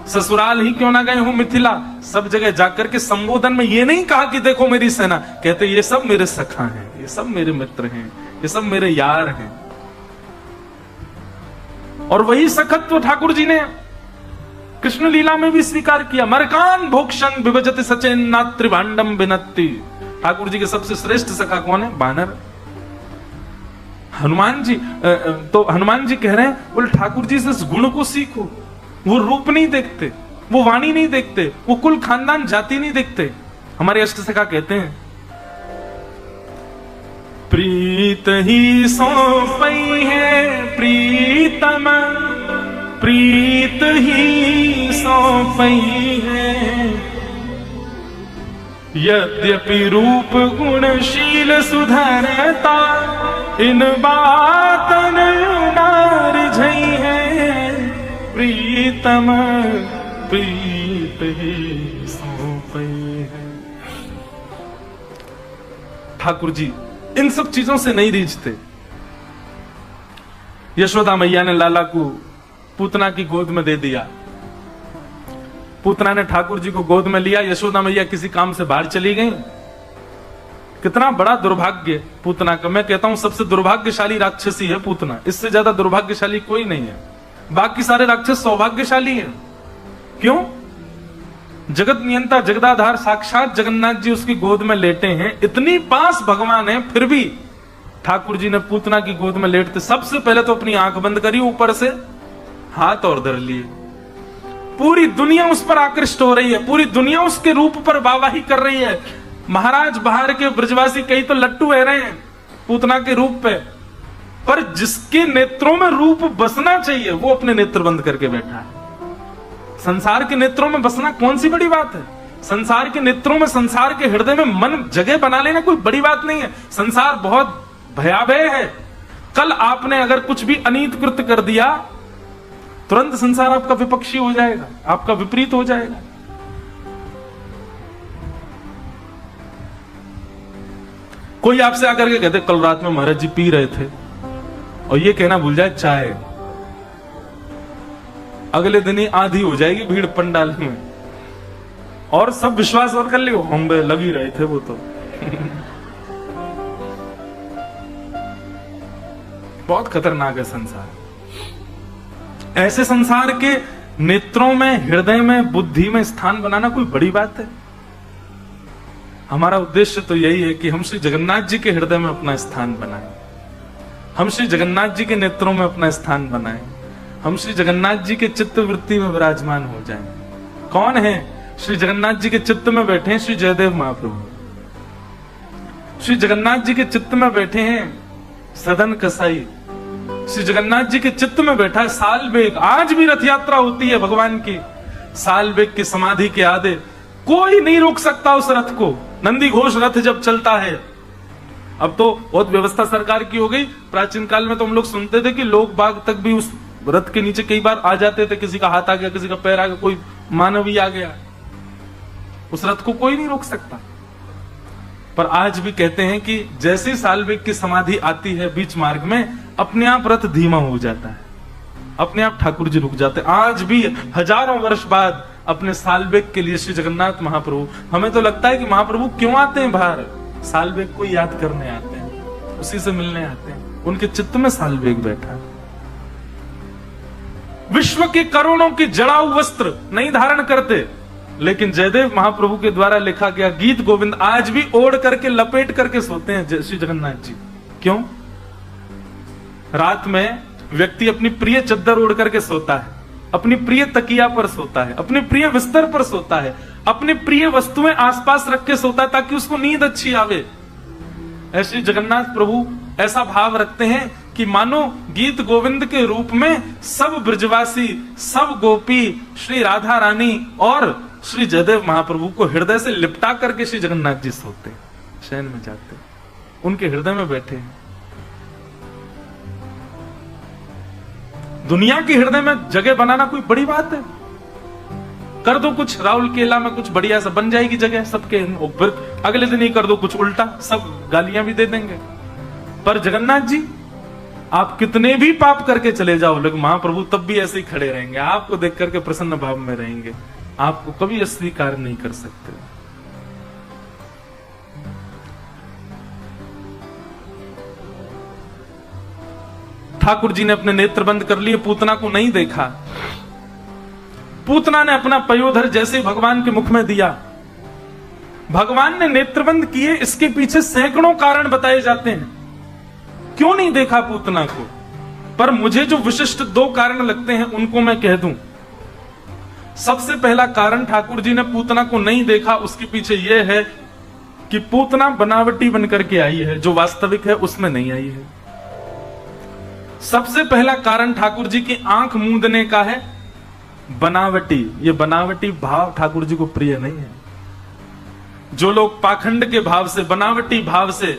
Speaker 1: ससुराल ही क्यों ना गए हो मिथिला, सब जगह जाकर के संबोधन में ये नहीं कहा कि देखो मेरी सेना, कहते ये सब मेरे सखा हैं, ये सब मेरे मित्र हैं, ये सब मेरे यार हैं। और वही सखत्व ठाकुर जी ने कृष्ण लीला में भी स्वीकार किया। मरकान भोक्षण विभजति सचेन नात्रि भांडम बिनत्ति। ठाकुर जी के सबसे श्रेष्ठ सखा कौन है? बानर। हनुमान जी, तो हनुमान जी कह रहे हैं बोले ठाकुर जी से इस गुण को सीखो। वो रूप नहीं देखते, वो वाणी नहीं देखते, वो कुल खानदान जाति नहीं देखते। हमारे अष्ट सखा कहते हैं प्रीत ही सौंपई है प्रीतम, प्रीत ही सौंपई है, यद्यपि रूप गुणशील सुधरता, इन बातन नार झई है, प्रीतम प्रीत ही सौंपई है। ठाकुर जी इन सब चीजों से नहीं रीझते। यशोदा मैया ने लाला को पूतना की गोद में दे दिया, पूतना ने ठाकुर जी को गोद में लिया, यशोदा मैया किसी काम से बाहर चली गई। कितना बड़ा दुर्भाग्य पूतना का। मैं कहता हूं सबसे दुर्भाग्यशाली राक्षसी है पूतना, इससे ज्यादा दुर्भाग्यशाली कोई नहीं है। बाकी सारे राक्षस सौभाग्यशाली हैं। क्यों? जगत नियंता जगदाधार साक्षात जगन्नाथ जी उसकी गोद में लेटे हैं, इतनी पास भगवान है, फिर भी ठाकुर जी ने पूतना की गोद में लेटते सबसे पहले तो अपनी आंख बंद करी, ऊपर से हाथ और धर लिए। पूरी दुनिया उस पर आकृष्ट हो रही है, पूरी दुनिया उसके रूप पर वाहवाही कर रही है। महाराज बाहर के ब्रजवासी कई तो लट्टू बह रहे हैं पूतना के रूप पे, पर जिसके नेत्रों में रूप बसना चाहिए वो अपने नेत्र बंद करके बैठा है। संसार के नेत्रों में बसना कौन सी बड़ी बात है? संसार के नेत्रों में, संसार के हृदय में मन जगह बना लेना कोई बड़ी बात नहीं है। संसार बहुत भयावह है। कल आपने अगर कुछ भी अनीत कृत्य कर दिया, तुरंत संसार आपका विपक्षी हो जाएगा, आपका विपरीत हो जाएगा। कोई आपसे आकर के कहते कल रात में महाराज जी पी रहे थे, और ये कहना भूल जाए चाय, अगले दिन ही आधी हो जाएगी भीड़ पंडाल में, और सब विश्वास और कर ले हम लगी रहे थे वो तो। बहुत खतरनाक है संसार। ऐसे संसार के नेत्रों में, हृदय में, बुद्धि में स्थान बनाना कोई बड़ी बात है? हमारा उद्देश्य तो यही है कि हम श्री जगन्नाथ जी के हृदय में अपना स्थान बनाएं, हम श्री जगन्नाथ जी के नेत्रों में अपना स्थान बनाएं, हम श्री जगन्नाथ जी के चित्त वृत्ति में विराजमान हो जाएं। कौन है श्री जगन्नाथ जी के चित्त में बैठे हैं? श्री जयदेव महाप्रभु। श्री जगन्नाथ जी के चित्त में बैठे हैं सदन कसाई। श्री जगन्नाथ जी के चित्त में बैठा है सालबेग। आज भी रथ यात्रा होती है भगवान की, सालबेग की समाधि के आगे कोई नहीं रोक सकता उस रथ को। नंदी घोष रथ जब चलता है, अब तो बहुत व्यवस्था सरकार की हो गई, प्राचीन काल में तो हम लोग सुनते थे कि लोग बाग तक भी उस रथ के नीचे कई बार आ जाते थे, किसी का हाथ आ गया, किसी का पैर आ गया, कोई मानव ही आ गया, उस रथ को कोई नहीं रोक सकता। पर आज भी कहते हैं कि जैसे सालबेग की समाधि आती है बीच मार्ग में, अपने आप रथ धीमा हो जाता है, अपने आप ठाकुर जी रुक जाते हैं। आज भी हजारों वर्ष बाद अपने सालबेग के लिए श्री जगन्नाथ महाप्रभु, हमें तो लगता है कि महाप्रभु क्यों आते हैं बाहर? सालबेग को याद करने आते हैं, उसी से मिलने आते हैं। उनके चित्त में सालबेग बैठा है। विश्व के करोड़ों के जड़ाऊ वस्त्र नहीं धारण करते, लेकिन जयदेव महाप्रभु के द्वारा लिखा गया गीत गोविंद आज भी ओढ़ करके लपेट करके सोते हैं श्री जगन्नाथ जी। क्यों? रात में व्यक्ति अपनी प्रिय चद्दर ओढ़ करके सोता है, अपनी प्रिय तकिया पर सोता है, अपने प्रिय बिस्तर पर सोता है, अपनी प्रिय वस्तुएं आसपास रख के सोता है ताकि उसको नींद अच्छी आवे। ऐसे जगन्नाथ प्रभु ऐसा भाव रखते हैं कि मानो गीत गोविंद के रूप में सब ब्रजवासी, सब गोपी, श्री राधा रानी और श्री जयदेव महाप्रभु को हृदय से लिपटा करके श्री जगन्नाथ जी सोते, शयन में जाते, उनके हृदय में बैठे हैं। दुनिया के हृदय में जगह बनाना कोई बड़ी बात है? कर दो कुछ राहुल केला में कुछ बढ़िया सा बन जाएगी जगह सबके, फिर अगले दिन ही कर दो कुछ उल्टा, सब गालियां भी दे देंगे। पर जगन्नाथ जी आप कितने भी पाप करके चले जाओ, लेकिन महाप्रभु तब भी ऐसे ही खड़े रहेंगे, आपको देख करके प्रसन्न भाव में रहेंगे, आपको कभी अस्वीकार नहीं कर सकते। ठाकुर जी ने अपने नेत्र बंद कर लिए, पूतना को नहीं देखा। पूतना ने अपना पयोधर जैसे भगवान के मुख में दिया, भगवान ने नेत्रबंद किए। इसके पीछे सैकड़ों कारण बताए जाते हैं, क्यों नहीं देखा पूतना को। पर मुझे जो विशिष्ट 2 कारण लगते हैं उनको मैं कह दूं। सबसे पहला कारण ठाकुर जी ने पूतना को नहीं देखा, उसके पीछे यह है कि पूतना बनावटी बनकर के आई है, जो वास्तविक है उसमें नहीं आई है। सबसे पहला कारण ठाकुर जी की आंख मूंदने का है, बनावटी। ये बनावटी भाव ठाकुर जी को प्रिय नहीं है। जो लोग पाखंड के भाव से, बनावटी भाव से,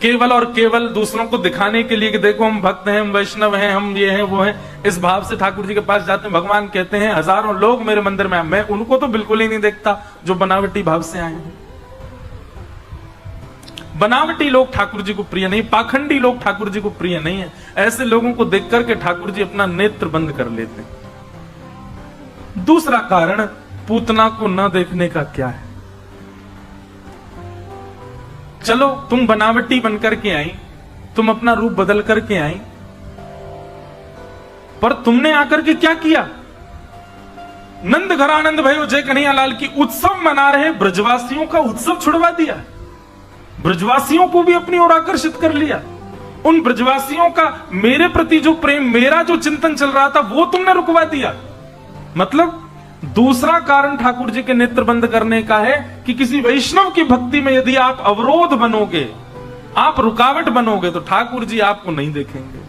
Speaker 1: केवल और केवल दूसरों को दिखाने के लिए कि देखो हम भक्त हैं, हम वैष्णव हैं, हम ये हैं वो हैं, इस भाव से ठाकुर जी के पास जाते हैं। भगवान कहते हैं हजारों लोग मेरे मंदिर में, मैं उनको तो बिल्कुल ही नहीं देखता जो बनावटी भाव से आए हैं। बनावटी लोग ठाकुर जी को प्रिय नहीं, पाखंडी लोग ठाकुर जी को प्रिय नहीं है। ऐसे लोगों को देख करके ठाकुर जी अपना नेत्र बंद कर लेते हैं। दूसरा कारण पूतना को न देखने का क्या है। चलो तुम बनावटी बनकर के आई, तुम अपना रूप बदल करके आई, पर तुमने आकर के क्या किया। नंद घरानंद भयो जय कन्हैयालाल की उत्सव मना रहे ब्रजवासियों का उत्सव छुड़वा दिया। ब्रजवासियों को भी अपनी ओर आकर्षित कर लिया। उन ब्रजवासियों का मेरे प्रति जो प्रेम, मेरा जो चिंतन चल रहा था, वो तुमने रुकवा दिया। मतलब दूसरा कारण ठाकुर जी के नेत्र बंद करने का है कि किसी वैष्णव की भक्ति में यदि आप अवरोध बनोगे, आप रुकावट बनोगे, तो ठाकुर जी आपको नहीं देखेंगे।